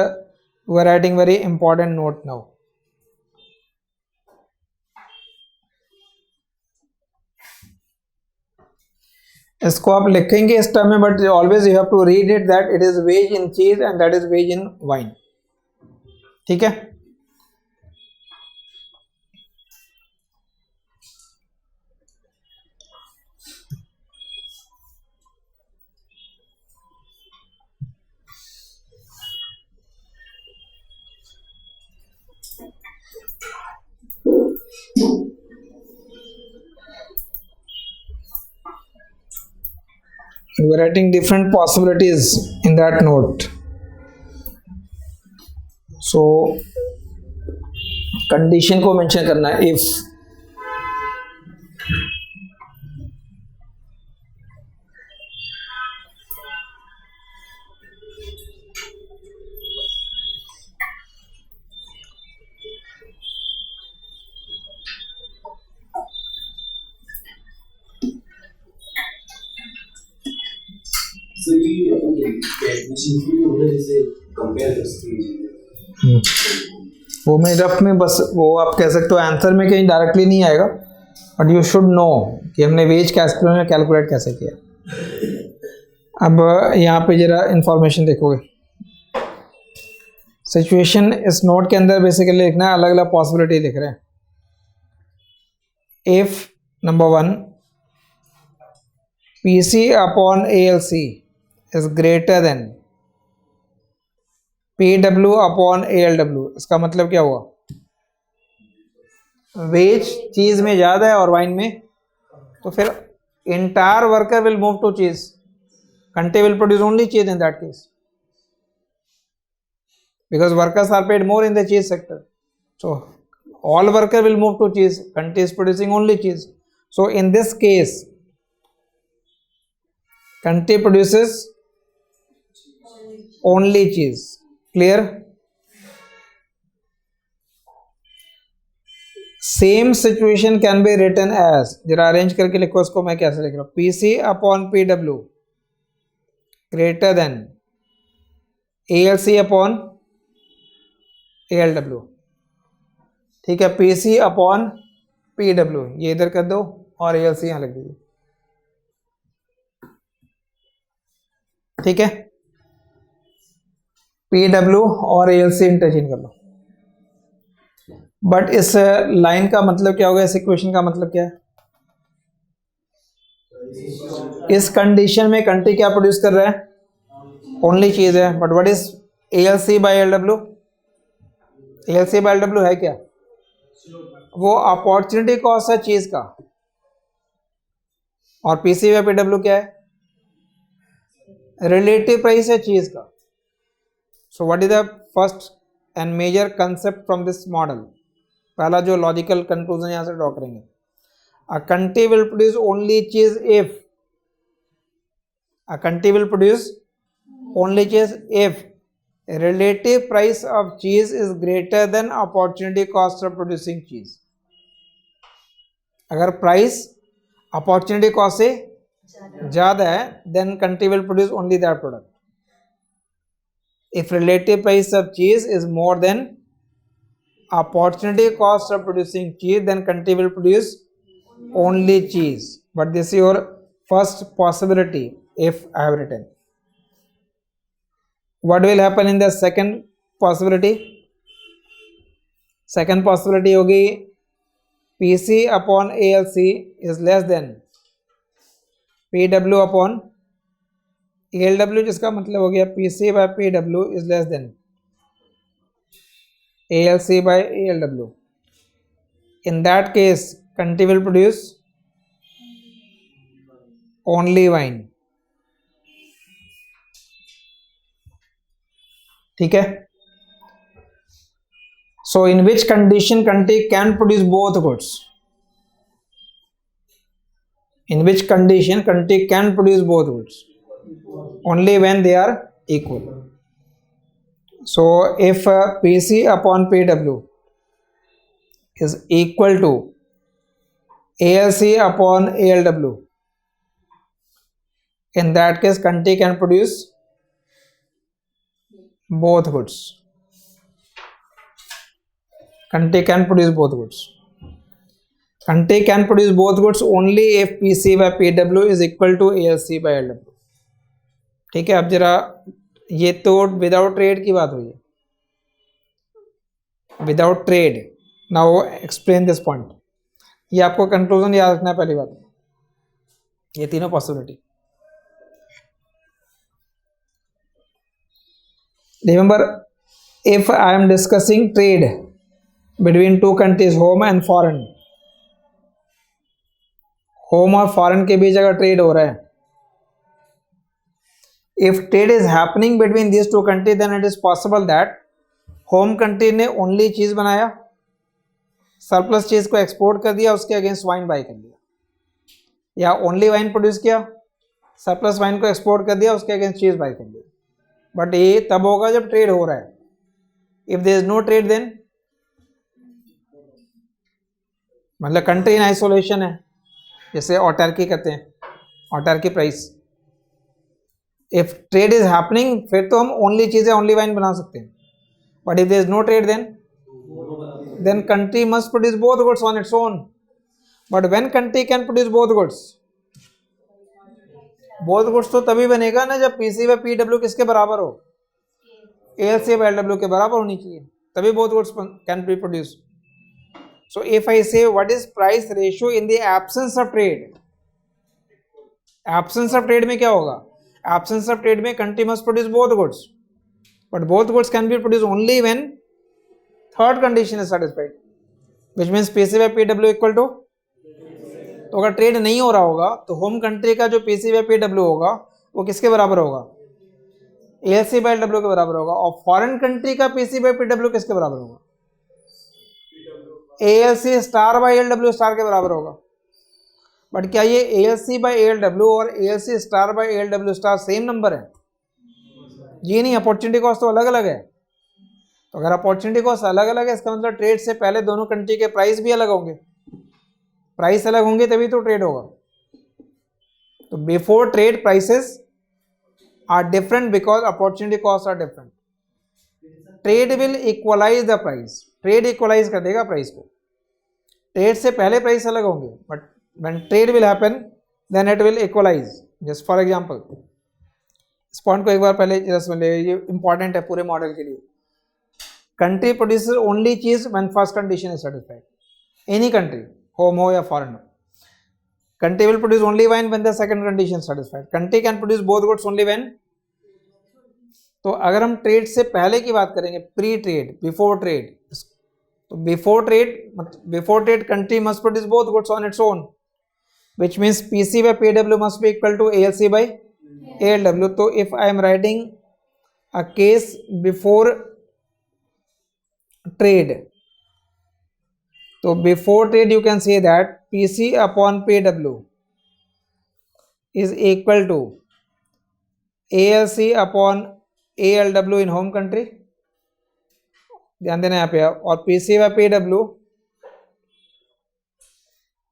we are writing very important note now. इसको आप लिखेंगे इस टर्म में, but always you have to read it that it is wage in cheese and that is wage in wine. ठीक है. We are writing different possibilities in that note. So condition को mention करना है. if So ये जैसे compare कर सकते हैं. वो मैं रफ में बस वो आप कह सकते हो, आंसर में कहीं डायरेक्टली नहीं आएगा, बट यू शुड नो कि हमने वेज कैलकुलेट कैसे किया। अब यहाँ पे जरा इंफॉर्मेशन देखोगे, सिचुएशन इस नोट के अंदर बेसिकली लिखना है, अलग अलग पॉसिबिलिटी लिख रहे हैं। If number 1 PC upon ALC is greater than PW upon ALW, इसका मतलब क्या हुआ? वेज चीज में ज्यादा है और वाइन में, तो फिर entire worker will move to cheese. Country will produce only cheese in that case, because workers are paid more in the cheese sector. So all worker will move to cheese. Country is producing only cheese. So in this case, country produces only cheese. Clear? Same situation can be written as, जरा arrange करके लिखो इसको, मैं कैसे लिख रहा हूँ, PC upon PW greater than ALC upon ALW। ठीक है, PC upon PW ये इधर कर दो और ALC यहां लिख दीजिए। ठीक है, PW और ALC इंटरचेंज कर लो। बट इस लाइन का मतलब क्या होगा, इस इक्वेशन का मतलब क्या है? इस कंडीशन में कंट्री क्या प्रोड्यूस कर रहा है? ओनली चीज है। But what is ALC by LW? ALC by LW है क्या? वो अपॉर्चुनिटी कॉस्ट है चीज का, और PC बाय PW क्या है? रिलेटिव प्राइस है चीज का। So what is the first and major concept from this model? पहला जो लॉजिकल कंक्लूजन यहां से ड्रॉ करेंगे, a country will produce only cheese if, a country will produce only cheese if relative price of cheese is greater than opportunity cost of producing cheese। अगर price opportunity cost से ज्यादा है, then country will produce only that product। if relative price of cheese is more than opportunity cost of producing cheese, then country will produce only cheese। but this is your first possibility if I have written। what will happen in the second possibility? second possibility होगी PC upon ALC is less than PW upon ALW, जिसका मतलब हो गया PC by PW is less than ALC by ALW। in that case country will produce only wine। ठीक है, so in which condition country can produce both goods? in which condition country can produce both goods? only when they are equal। so if PC upon PW is equal to ALC upon ALW, in that case country can produce both goods। country can produce both goods। country can produce both goods only if PC by PW is equal to ALC by LW। ठीक है, अब जरा ये तो without trade की बात हुई है, without trade. Now explain this point. ये आपको कंक्लूजन याद रखना है पहली बात, ये तीनों possibility. Remember, if I am discussing trade between two countries, home and foreign, home और फॉरेन के बीच अगर ट्रेड हो रहा है, if trade is happening between these two countries, then it is possible that home country ने only चीज बनाया, surplus चीज को एक्सपोर्ट कर दिया, उसके अगेंस्ट वाइन बाय कर लिया, या ओनली वाइन प्रोड्यूस किया, सरप्लस वाइन को एक्सपोर्ट कर दिया, उसके अगेंस्ट चीज बाय कर लिया। बट ये तब होगा जब ट्रेड हो रहा है। If there is no trade, then मतलब कंट्री इन आइसोलेशन है, जैसे ऑटर्की कहते हैं, autarky price. If trade is happening, फिर तो हम ओनली चीजें ओनली वाइन बना सकते हैं। But if there is no trade, then then country must produce both goods on its own. But when country can produce both goods, both goods तो तभी बनेगा ना जब पीसी व पीडब्ल्यू किसके बराबर हो, एएलसी व एलडब्ल्यू के बराबर होनी चाहिए, तभी both goods can be produced. So if I say what is price ratio in the absence of trade, absence of trade में क्या होगा, absence of trade में country must produce both goods, but both goods can be produced only when third condition is satisfied, which means PC by PW equal to, तो अगर trade नहीं हो रहा होगा तो होम कंट्री का जो PC by PW होगा वो किसके बराबर होगा, ALC by LW के बराबर होगा, और फॉरेन कंट्री का PC by PW किसके बराबर होगा, ALC star by LW star के बराबर होगा. बट क्या ये ALC बाई ALW और ALC star by ALW star same number है? जी नहीं, अपॉर्चुनिटी कॉस्ट तो अलग अलग है. तो अगर अपॉर्चुनिटी कॉस्ट अलग अलग है इसका मतलब ट्रेड से पहले दोनों कंट्री के प्राइस भी अलग होंगे, प्राइस अलग होंगे तभी तो ट्रेड होगा. तो before trade prices are different because opportunity cost are different. Trade will equalise the price, trade equalise कर देगा प्राइस को. ट्रेड से पहले प्राइस अलग होंगे but when trade will happen then it will equalise. Just for example, इस point को एक बार पहले जस्ट ले, ये इंपॉर्टेंट है पूरे मॉडल के लिए. कंट्री प्रोड्यूसेस ओनली चीज when first condition is satisfied. Any country, home हो या फॉरेन हो, country will produce only when the second condition satisfied. Country can produce both goods only when. तो अगर हम ट्रेड से पहले की बात करेंगे, प्री ट्रेड, बिफोर ट्रेड, तो before trade country must produce both goods on its own, which means PC by PW must be equal to ALC by ALW. तो if I am writing a case before trade, तो before trade you can say that PC upon PW is equal to ALC upon ALW in home country. ध्यान देना यहाँ पे, और PC by PW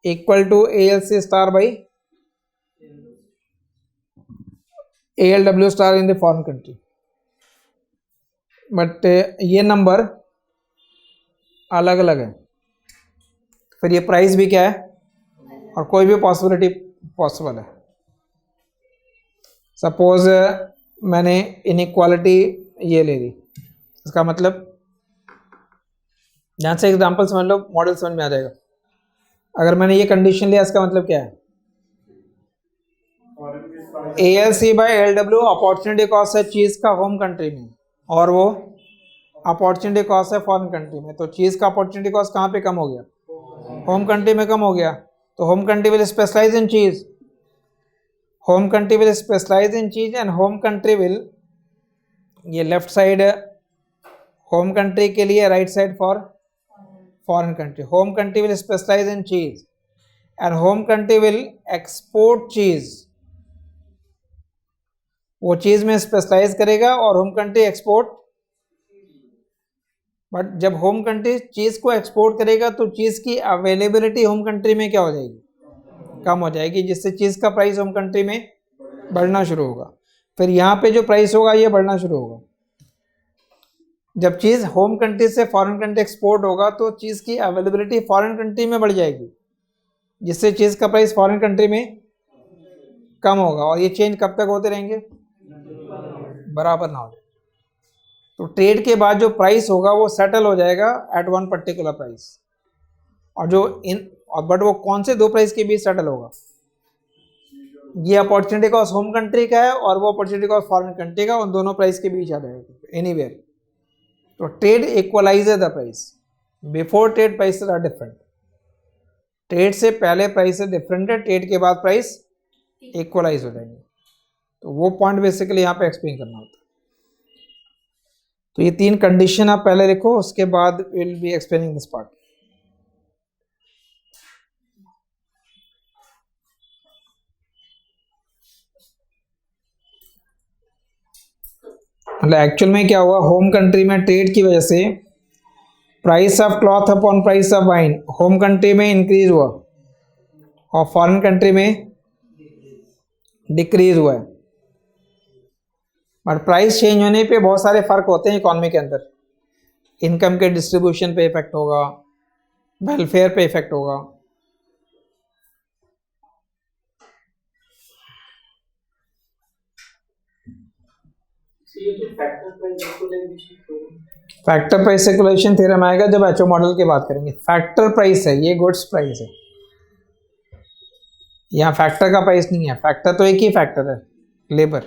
equal to ALC star by ALW star in the foreign country. बट ये number अलग अलग है, फिर ये प्राइस भी क्या है और कोई भी पॉसिबिलिटी पॉसिबल है. सपोज मैंने इनइक्वालिटी ये ले ली, इसका मतलब ध्यान से एग्जांपल समझ लो, मॉडल समझ में आ जाएगा. अगर मैंने ये कंडीशन लिया इसका मतलब क्या है, ALC by LW opportunity cost है चीज का होम कंट्री में और वो अपॉर्चुनिटी कॉस्ट है फॉरेन कंट्री में. तो चीज का अपॉर्चुनिटी कॉस्ट कहाँ पे कम हो गया, होम कंट्री में कम हो गया. तो होम कंट्री विल स्पेशलाइज इन चीज, home country will specialise in cheese and home country will, ये लेफ्ट साइड होम कंट्री के लिए, right side for foreign country. Home country will specialize in cheese and home country will export cheese. वो चीज में specialise करेगा और home country export. But जब home country चीज को एक्सपोर्ट करेगा तो चीज की अवेलेबिलिटी होम कंट्री में क्या हो जाएगी, कम हो जाएगी, जिससे चीज का प्राइस होम कंट्री में बढ़ना शुरू होगा. फिर यहाँ पे जो प्राइस होगा ये बढ़ना शुरू होगा. जब चीज़ होम कंट्री से फॉरेन कंट्री एक्सपोर्ट होगा तो चीज़ की अवेलेबिलिटी फॉरेन कंट्री में बढ़ जाएगी, जिससे चीज़ का प्राइस फॉरेन कंट्री में कम होगा. और ये चेंज कब तक होते रहेंगे, बराबर ना हो जाए. तो ट्रेड के बाद जो प्राइस होगा वो सेटल हो जाएगा एट वन पर्टिकुलर प्राइस. और जो बट वो कौन से दो प्राइस के बीच सेटल होगा, ये अपॉर्चुनिटी कॉस्ट होम कंट्री का है और वो अपॉर्चुनिटी कॉस्ट फॉरेन कंट्री का, उन दोनों प्राइस के बीच आ जाएगा एनीवेयर. तो trade equalises the price. Before trade prices are different. Trade से पहले प्राइस डिफरेंट है, ट्रेड के बाद प्राइस इक्वलाइज हो जाएंगे. तो वो पॉइंट बेसिकली यहाँ पे एक्सप्लेन करना होता है. तो ये तीन कंडीशन आप पहले लिखो, उसके बाद will be explaining this part. मतलब एक्चुअल में क्या हुआ, होम कंट्री में ट्रेड की वजह से price of cloth upon price of wine home country में इंक्रीज हुआ और फॉरेन कंट्री में डिक्रीज हुआ है. बट प्राइस चेंज होने पे बहुत सारे फर्क होते हैं इकोनॉमी के अंदर. इनकम के डिस्ट्रीब्यूशन पे इफेक्ट होगा, वेलफेयर पे इफेक्ट होगा। फैक्टर प्राइस सर्कुलेशन थ्योरम आएगा जब एचओ मॉडल की बात करेंगे। फैक्टर प्राइस है, ये गुड्स प्राइस है, यहाँ फैक्टर का प्राइस नहीं है। फैक्टर तो एक ही फैक्टर है, labour.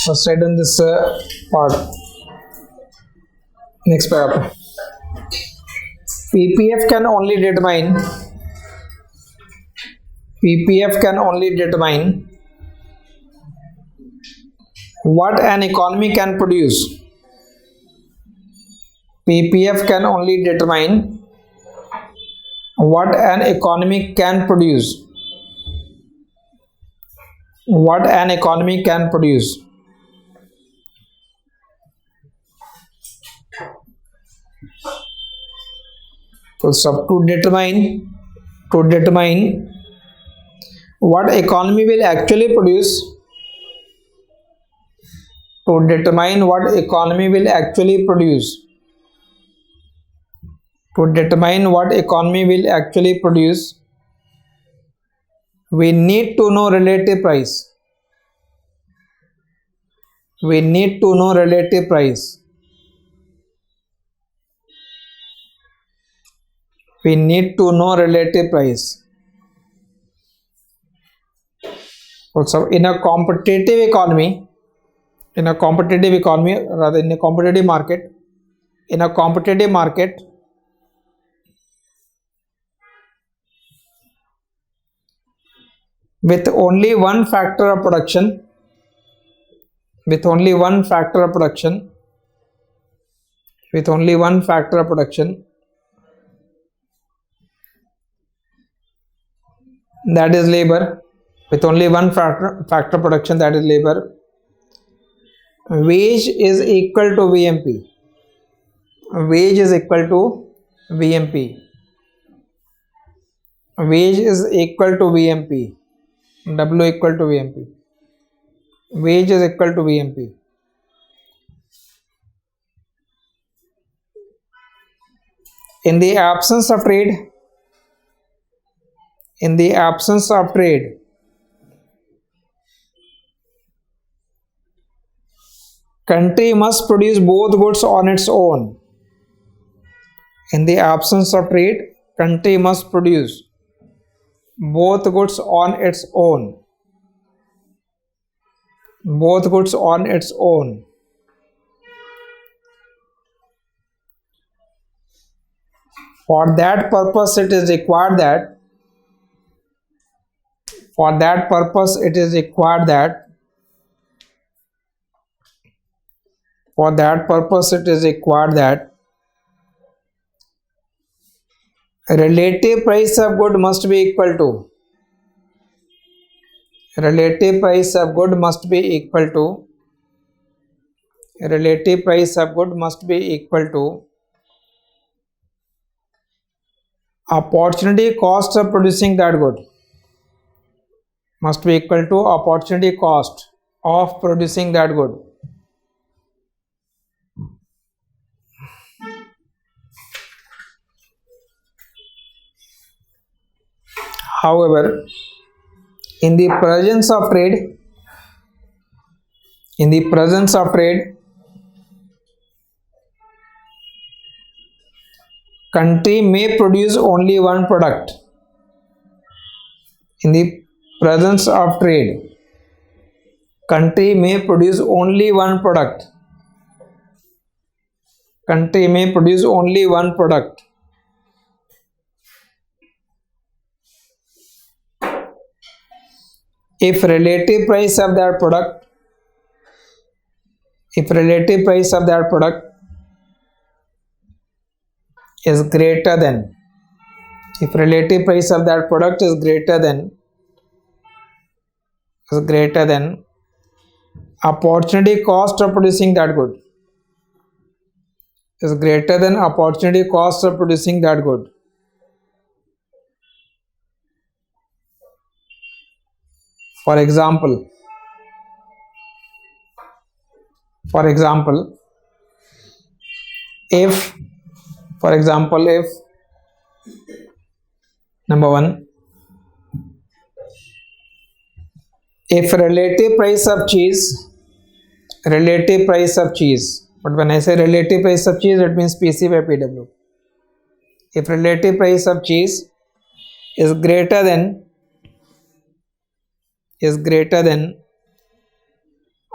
First write on this part. Next paragraph. PPF can only determine what an economy can produce. PPF can only determine what an economy can produce. What an economy can produce. So to determine what economy will actually produce, to determine what economy will actually produce, to determine what economy will actually produce, we need to know relative price. We need to know relative price. We need to know relative price. Also, in a competitive economy, rather in a competitive market, with only one factor of production, that is labor. With only one factor production, that is labor, wage is equal to VMP. Wage is equal to VMP. Wage is equal to VMP. W equal to VMP. Wage is equal to VMP. In the absence of trade, country must produce both goods on its own. In the absence of trade, country must produce both goods on its own. Both goods on its own. For that purpose, it is required that relative price of good must be equal to opportunity cost of producing that good. Must be equal to opportunity cost of producing that good. However, in the presence of trade, country may produce only one product. In the presence of trade, country may produce only one product. If relative price of that product is greater than opportunity cost of producing that good. is greater than opportunity cost of producing that good. For example, if number one, if relative price of cheese, but when I say relative price of cheese, it means PC by PW. If relative price of cheese is greater than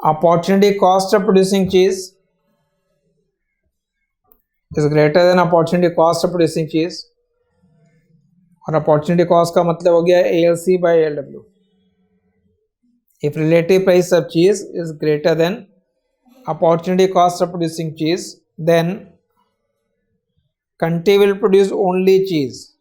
opportunity cost of producing cheese, और opportunity cost का मतलब हो गया ALC by LW. If relative price of cheese is greater than opportunity cost of producing cheese, then country will produce only cheese.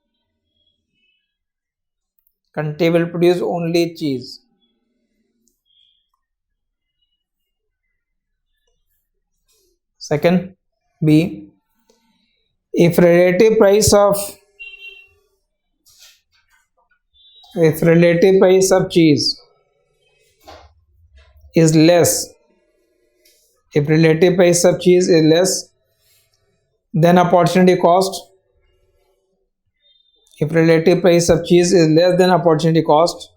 Second, B, if relative price of cheese is less, then opportunity cost, if relative price of cheese is less than opportunity cost,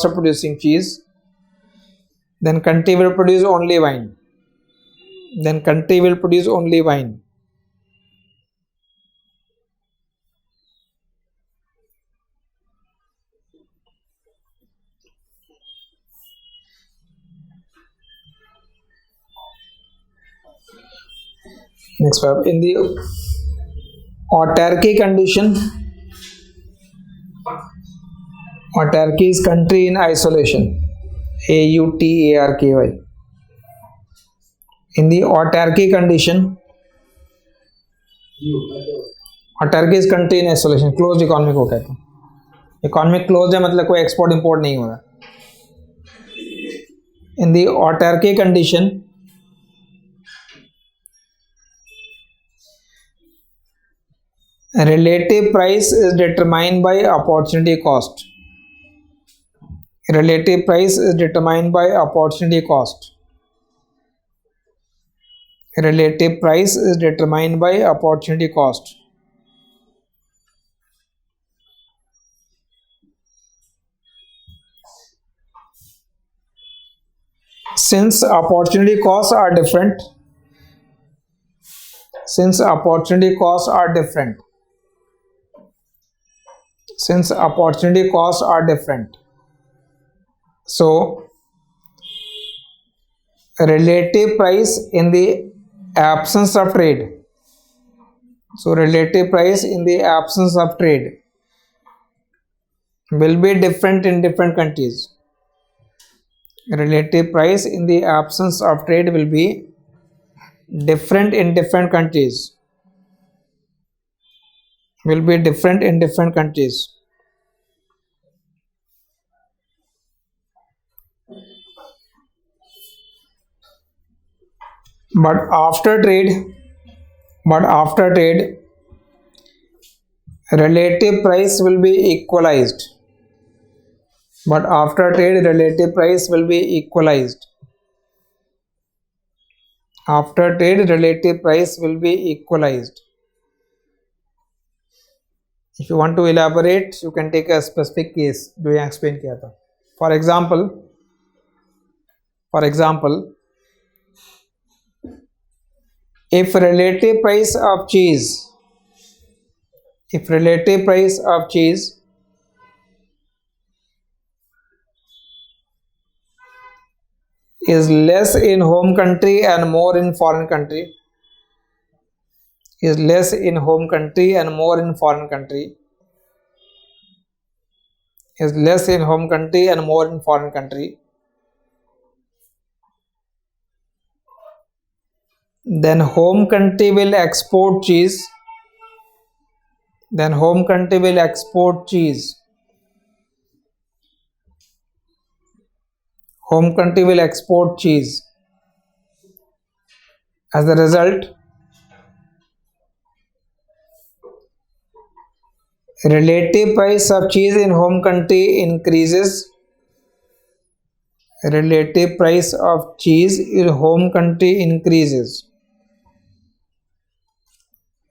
of producing cheese, then country will produce only wine. Next verb, in the autarky condition, autarky is country in isolation, AUTARKY. In the autarky condition, autarky is country in isolation, closed economy को कहते हैं. Economic close है मतलब कोई export import नहीं हो रहा. इन दी ऑटर्की condition, relative price is determined by opportunity cost. Relative price is determined by opportunity cost. Relative price is determined by opportunity cost. Since opportunity costs are different, so relative price in the absence of trade, will be different in different countries. Relative price in the absence of trade will be different in different countries. But after trade, relative price will be equalized. If you want to elaborate, you can take a specific case जो यहाँ explain किया था. For example, if relative price of cheese is less in home country and more in foreign country, then home country will export cheese, home country will export cheese. As a result, relative price of cheese in home country increases. Relative price of cheese in home country increases.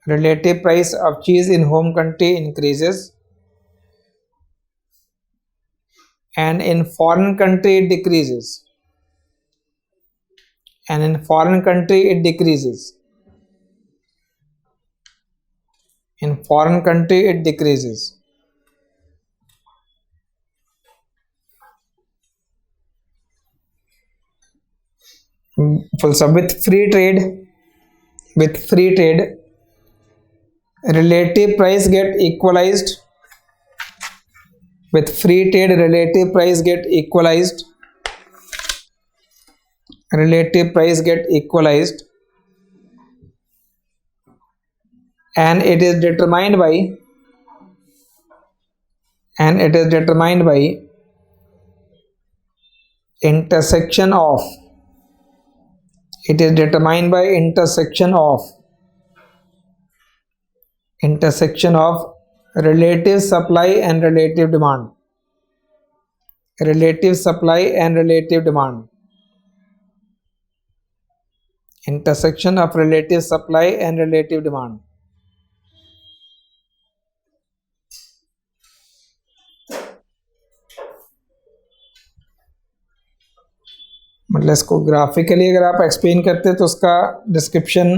Relative price of cheese in home country increases, and in foreign country it decreases. And in foreign country it decreases. In foreign country it decreases. Full stop. With free trade, relative price get equalized. With free trade, relative price get equalized. Relative price get equalized, and it is determined by intersection of. It is determined by intersection of relative supply and relative demand. Relative supply and relative demand. Intersection of relative supply and relative demand. मतलब इसको graphically अगर आप explain करते तो उसका description,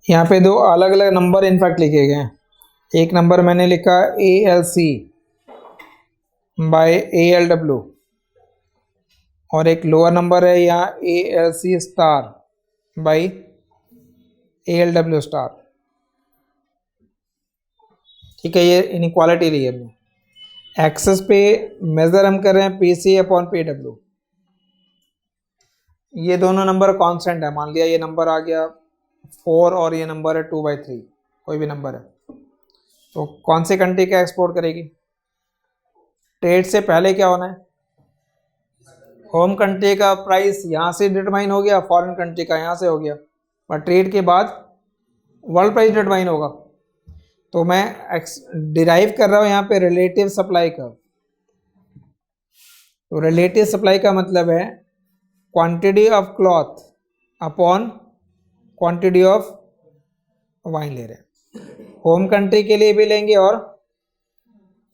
यहाँ पे दो अलग अलग नंबर इनफैक्ट लिखे गए हैं. एक नंबर मैंने लिखा ALC बाय ALW, और एक लोअर नंबर है यहाँ ALC star by ALW star. ठीक है, ये इनइक्वालिटी ली है हमने. एक्सेस पे मेजर हम कर रहे हैं PC अपॉन PW. ये दोनों नंबर कांस्टेंट है. मान लिया ये नंबर आ गया 4 और ये नंबर है 2/3, कोई भी नंबर है, तो कौन सी कंट्री का एक्सपोर्ट करेगी? ट्रेड से पहले क्या होना है? होम कंट्री का प्राइस यहाँ से डिटरमाइन हो गया, फॉरेन कंट्री का यहाँ से हो गया, पर ट्रेड के बाद वर्ल्ड प्राइस डिटरमाइन होगा. तो मैं डिराइव कर रहा हूँ यहाँ पे रिलेटिव सप्लाई का. तो रिलेटिव सप्लाई का मतलब है quantity of cloth upon quantity of wine ले रहे हैं. होम कंट्री के लिए भी लेंगे और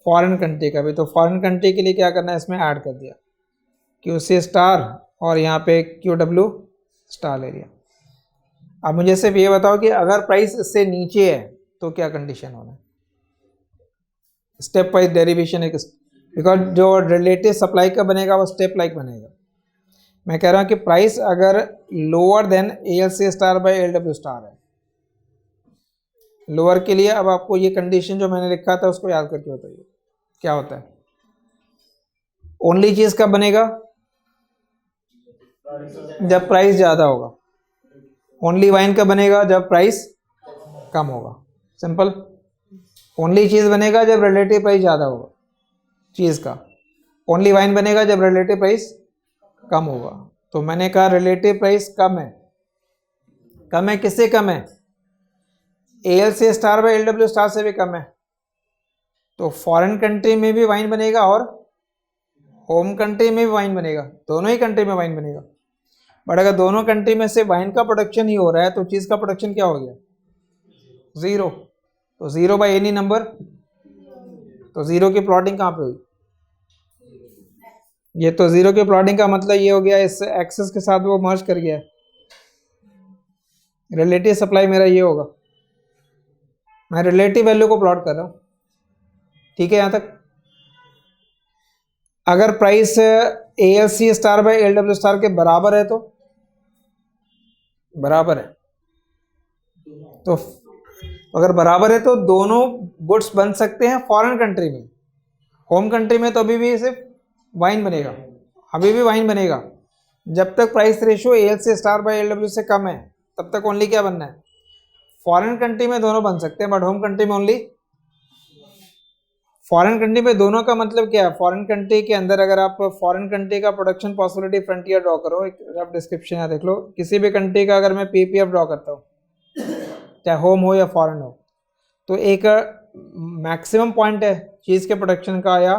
फॉरेन कंट्री का भी. तो फॉरेन कंट्री के लिए क्या करना है, इसमें ऐड कर दिया QC स्टार और यहाँ पे QW स्टार ले लिया. अब मुझे सिर्फ ये बताओ कि अगर प्राइस इससे नीचे है तो क्या कंडीशन होना है? स्टेप वाइज डेरिवेशन है, बिकॉज जो रिलेटिव सप्लाई का बनेगा वो स्टेप लाइक बनेगा. मैं कह रहा हूँ कि प्राइस अगर lower than ALC star by ALW star है, लोअर के लिए अब आपको ये कंडीशन जो मैंने लिखा था उसको याद करके बताइए क्या होता है. ओनली चीज कब बनेगा? जब प्राइस ज्यादा होगा. ओनली वाइन कब बनेगा? जब प्राइस कम होगा. सिंपल. ओनली चीज बनेगा जब रिलेटिव प्राइस ज्यादा होगा चीज का. ओनली वाइन बनेगा जब रिलेटिव प्राइस कम होगा. तो मैंने कहा रिलेटिव प्राइस कम है. कम है किससे कम है? ALC star by ALW star से भी कम है. तो फॉरेन कंट्री में भी वाइन बनेगा और होम कंट्री में भी वाइन बनेगा. दोनों ही कंट्री में वाइन बनेगा. बट अगर दोनों कंट्री में से वाइन का प्रोडक्शन ही हो रहा है तो चीज का प्रोडक्शन क्या हो गया? 0. तो 0 बाय एनी नंबर. तो 0 की प्लॉटिंग कहाँ पे हुई? ये तो 0 की प्लॉटिंग का मतलब ये हो गया इस एक्सेस के साथ वो मर्ज कर गया. रिलेटिव सप्लाई मेरा ये होगा. मैं रिलेटिव वैल्यू को प्लॉट कर रहा हूं. ठीक है यहां तक. अगर price ALC star by ALW star के बराबर है तो बराबर है. तो अगर बराबर है तो दोनों गुड्स बन सकते हैं फॉरेन कंट्री में. होम कंट्री में तो अभी भी सिर्फ वाइन बनेगा. अभी भी वाइन बनेगा जब तक price ratio ALC star by ALW से कम है. तब तक ओनली क्या बनना है? फॉरेन कंट्री में दोनों बन सकते हैं बट होम कंट्री में ओनली फॉरेन कंट्री में दोनों का मतलब क्या है? फॉरेन कंट्री के अंदर अगर आप फॉरेन कंट्री का प्रोडक्शन पॉसिबिलिटी फ्रंटियर ड्रॉ करो, एक आप डिस्क्रिप्शन यहाँ देख लो, किसी भी कंट्री का अगर मैं पीपीएफ ड्रॉ करता हूँ, चाहे होम हो या फॉरेन हो, तो एक मैक्सिमम पॉइंट है चीज़ के प्रोडक्शन का या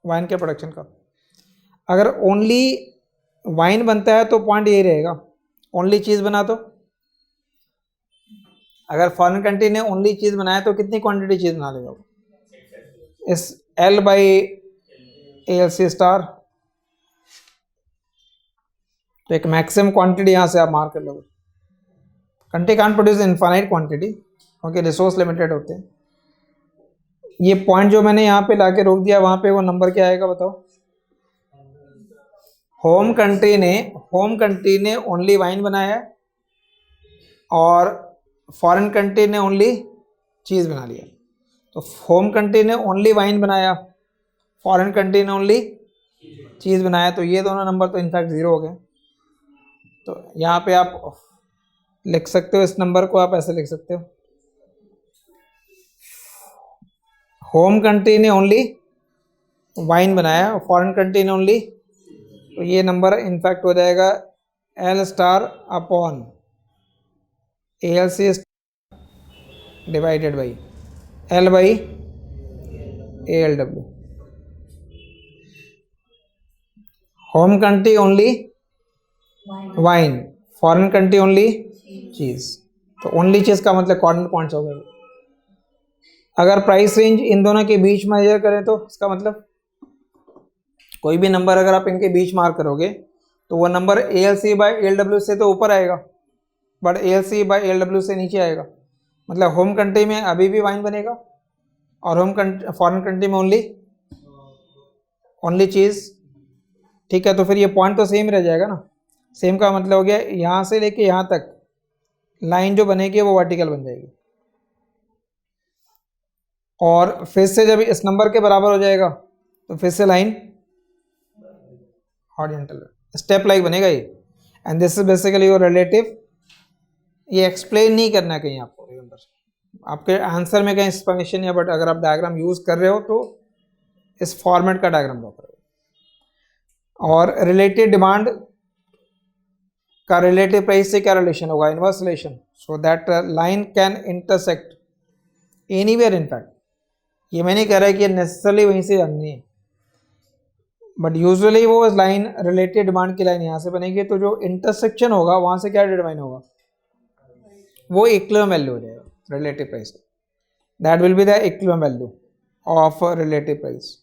वाइन के प्रोडक्शन का। अगर ओनली वाइन बनता है तो पॉइंट यही रहेगा, ओनली चीज़ बना तो। अगर फॉरेन कंट्री ने ओनली चीज़ बनाया तो कितनी क्वांटिटी चीज़ बना लेगा वो? इस L बाई ALC स्टार, तो एक मैक्सिमम क्वांटिटी यहाँ से आप मार कर लोगे। Country can't produce infinite quantity, क्योंकि रिसोर्स लिमिटेड होते हैं। ये पॉइंट जो मैंने यहाँ पे लाके रोक दिया, वहाँ पे वो नंबर क्या आएगा बताओ? होम कंट्री ने ओनली वाइन बनाया है और फॉरेन कंट्री ने ओनली चीज़ बना लिया। तो होम कंट्री ने ओनली वाइन बनाया, फॉरेन कंट्री ने ओनली चीज़ बनाया, तो ये दोनों नंबर तो इनफैक्ट ज़ीरो हो गए। तो यहाँ पे आप लिख सकते हो, इस नंबर को आप ऐसे लिख सकते हो, होम कंट्री ने ओनली वाइन बनाया और फॉरेन कंट्री ने ओनली, तो ये नंबर इनफैक्ट हो जाएगा L star upon ALC divided by L by ALW। Home country only wine, foreign country only cheese, तो ओनली चीज़ का मतलब कॉर्नर पॉइंट्स हो गए। अगर प्राइस रेंज इन दोनों के बीच मेजर करें तो इसका मतलब कोई भी नंबर अगर आप इनके बीच मार्क करोगे तो वो नंबर ALC बाई ALW से तो ऊपर आएगा, बट ALC बाई ALW से नीचे आएगा। मतलब होम कंट्री में अभी भी वाइन बनेगा और फॉरेन कंट्री में ओनली चीज़। ठीक है, तो फिर ये पॉइंट तो सेम रह जाएगा ना। सेम का मतलब हो गया यहाँ से लेके यहाँ तक लाइन जो बनेगी वो वर्टिकल बन जाएगी, और फिर से जब इस नंबर के बराबर हो जाएगा तो फिर से लाइन हॉरिजॉन्टल स्टेप लाइक बनेगा ये। And this is basically your relative. ये एक्सप्लेन नहीं करना है कहीं आपको, रिमेंबर आपके आंसर में कहीं एक्सप्लेनेशन या, बट अगर आप डायग्राम यूज कर रहे हो तो इस फॉर्मेट का डायग्राम ड्रॉ करोगे। और रिलेटिव डिमांड का रिलेटिव प्राइस से क्या रिलेशन होगा? Inverse relation, so that line can intersect anywhere in fact. ये मैं नहीं कह रहा कि नेसेसरली वहीं से जाननी है, बट यूजुअली वो लाइन रिलेटिव डिमांड की लाइन यहाँ से बनेगी, तो जो इंटरसेक्शन होगा वहाँ से क्या डिटरमाइन होगा? वो इक्विलिब्रियम वैल्यू हो जाएगा रिलेटिव प्राइस का। That will be the equilibrium value of relative price.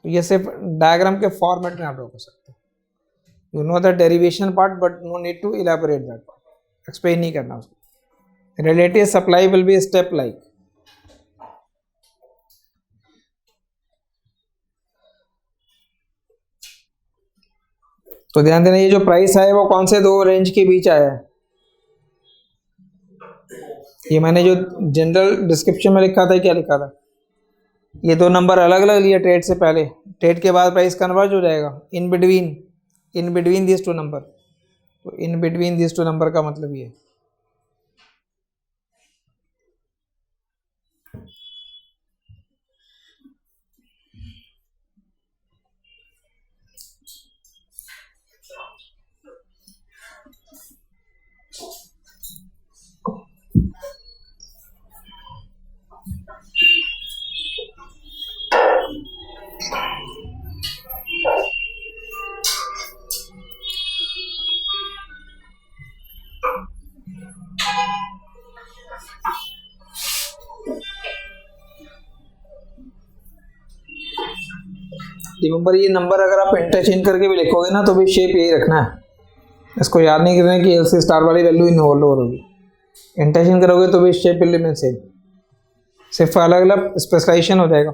तो ये सिर्फ डायग्राम के फॉर्मेट में आप ड्रॉ कर सकते हो। You know the derivation part but no need to elaborate that part, explain नहीं करना उसको। Relative supply will be step like. तो ध्यान देना, ये जो प्राइस है वो कौन से दो रेंज के बीच आया है? ये मैंने जो जनरल डिस्क्रिप्शन में लिखा था, क्या लिखा था? ये दो नंबर अलग अलग लिए ट्रेड से पहले, ट्रेड के बाद प्राइस कन्वर्ज हो जाएगा in between this two number. तो in between this two number का मतलब ये। रिमेंबर, ये नंबर अगर आप इंटरचेंज करके भी लिखोगे ना तो भी शेप यही रखना है। इसको याद नहीं करना कि LC स्टार वाली वैल्यू इन लोअर होगी। इंटरचेंज करोगे तो भी शेप विल रिमेन सेम, सिर्फ अलग अलग स्पेशलाइजेशन हो जाएगा।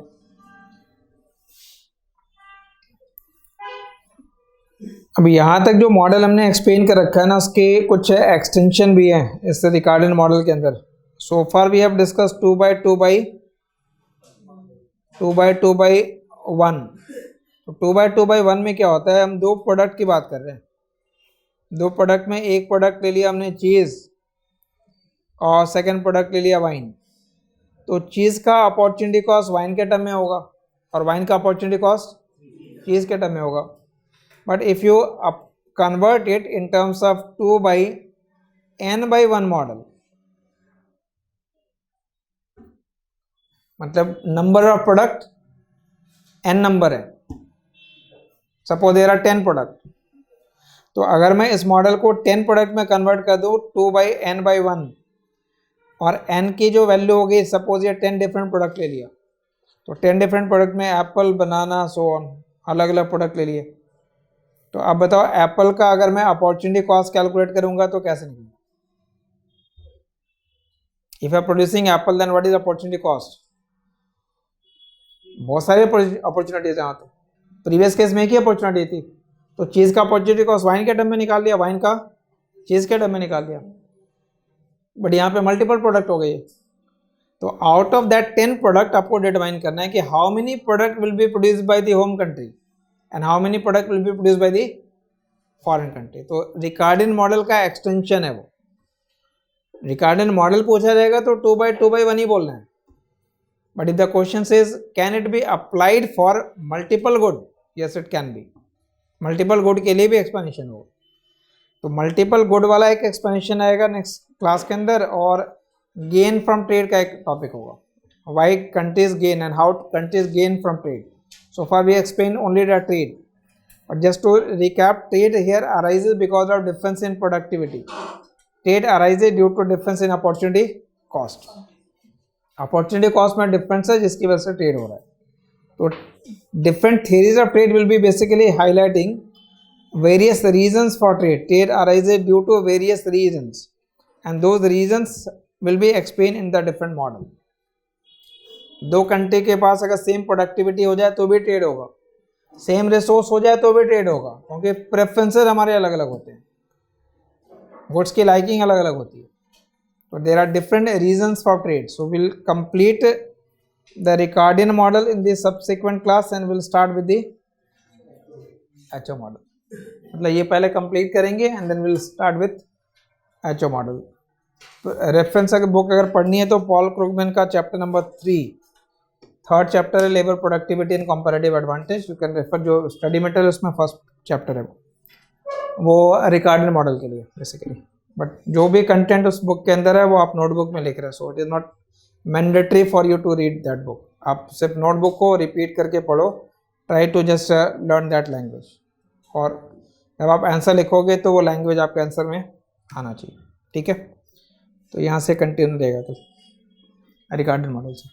अब यहाँ तक जो मॉडल हमने एक्सप्लेन कर रखा है ना, उसके कुछ एक्सटेंशन भी हैं इस रिकार्डेड मॉडल के अंदर। सो फार वी हैव डिस्कस 2/2/1। तो 2/2/1 में क्या होता है? हम दो प्रोडक्ट की बात कर रहे हैं। दो प्रोडक्ट में एक प्रोडक्ट ले लिया हमने चीज़ और सेकंड प्रोडक्ट ले लिया वाइन। तो चीज़ का अपॉर्चुनिटी कॉस्ट वाइन के टर्म में होगा और वाइन का अपॉर्चुनिटी कॉस्ट चीज़ के टर्म में होगा. But if you convert it in terms of 2/n/1 model, मतलब number of product n number है, सपोज देयर आर 10 प्रोडक्ट, तो अगर मैं इस मॉडल को 10 प्रोडक्ट में कन्वर्ट कर दूं 2/n/1 और n की जो वैल्यू होगी, सपोज ये 10 डिफरेंट प्रोडक्ट ले लिया, तो 10 डिफरेंट प्रोडक्ट में एप्पल, बनाना, सो ऑन, अलग अलग प्रोडक्ट ले लिए. तो अब बताओ एप्पल का अगर मैं अपॉर्चुनिटी कॉस्ट कैलकुलेट करूंगा तो कैसे निकलेगा? If I producing apple then what is opportunity cost? बहुत सारी अपॉर्चुनिटीज हैं. तो प्रीवियस केस में एक ही अपॉर्चुनिटी थी, तो चीज का अपॉर्चुनिटी कॉस्ट वाइन के टर्म में निकाल लिया, वाइन का चीज के टर्म में निकाल लिया. बट यहाँ पे मल्टीपल प्रोडक्ट हो गए. तो आउट ऑफ दैट 10 प्रोडक्ट आपको डिटरमाइन करना है कि how many product will be produced by the home country and how many product will be produced by the foreign country. तो रिकार्डिन मॉडल का एक्सटेंशन है वो. रिकार्डिन मॉडल पूछा जाएगा तो 2/2/1 ही बोलना है. But if the question says can it be applied for multiple good, yes it can B. Multiple good के लिए भी एक्सप्लेनेशन होगा. तो मल्टीपल गुड वाला एक एक्सप्लेनेशन आएगा नेक्स्ट क्लास के अंदर, और गेन फ्रॉम ट्रेड का एक टॉपिक होगा, why countries gain and how countries gain from trade. So far we explain only the trade, but just to recap, trade here arises because of difference in productivity. Trade arises due to difference in opportunity cost. Opportunity cost में difference है जिसकी वजह से trade हो रहा है. तो different theories of trade will be basically highlighting various reasons for trade. Trade arises due to various reasons, and those reasons will be explained in the different model. दो कंट्री के पास अगर सेम प्रोडक्टिविटी हो जाए तो भी trade होगा, same resource हो जाए तो भी ट्रेड होगा, क्योंकि प्रेफरेंसेस हमारे अलग अलग होते हैं, गुड्स की लाइकिंग अलग अलग होती है. तो there are different reasons for trade. So will complete the Ricardian model in the subsequent class and will start with the HO model. मतलब ये पहले कंप्लीट करेंगे and then we'll start with HO model. तो reference अगर book अगर पढ़नी है तो पॉल क्रूगमैन का चैप्टर नंबर 3, थर्ड चैप्टर है labour productivity and comparative advantage. You can refer, जो स्टडी मटेरियल उसमें फर्स्ट चैप्टर है वो रिकार्डियन मॉडल के लिए बेसिकली. बट जो भी कंटेंट उस बुक के अंदर है वो आप नोटबुक में लिख रहे हैं, so it is not mandatory for you to read that book. आप सिर्फ नोटबुक को रिपीट करके पढ़ो, try to just learn that language, और जब आप आंसर लिखोगे तो वो लैंग्वेज आपके आंसर में आना चाहिए. ठीक है, तो यहाँ से कंटिन्यू रहेगा तो रिकार्डिंग मॉडल से.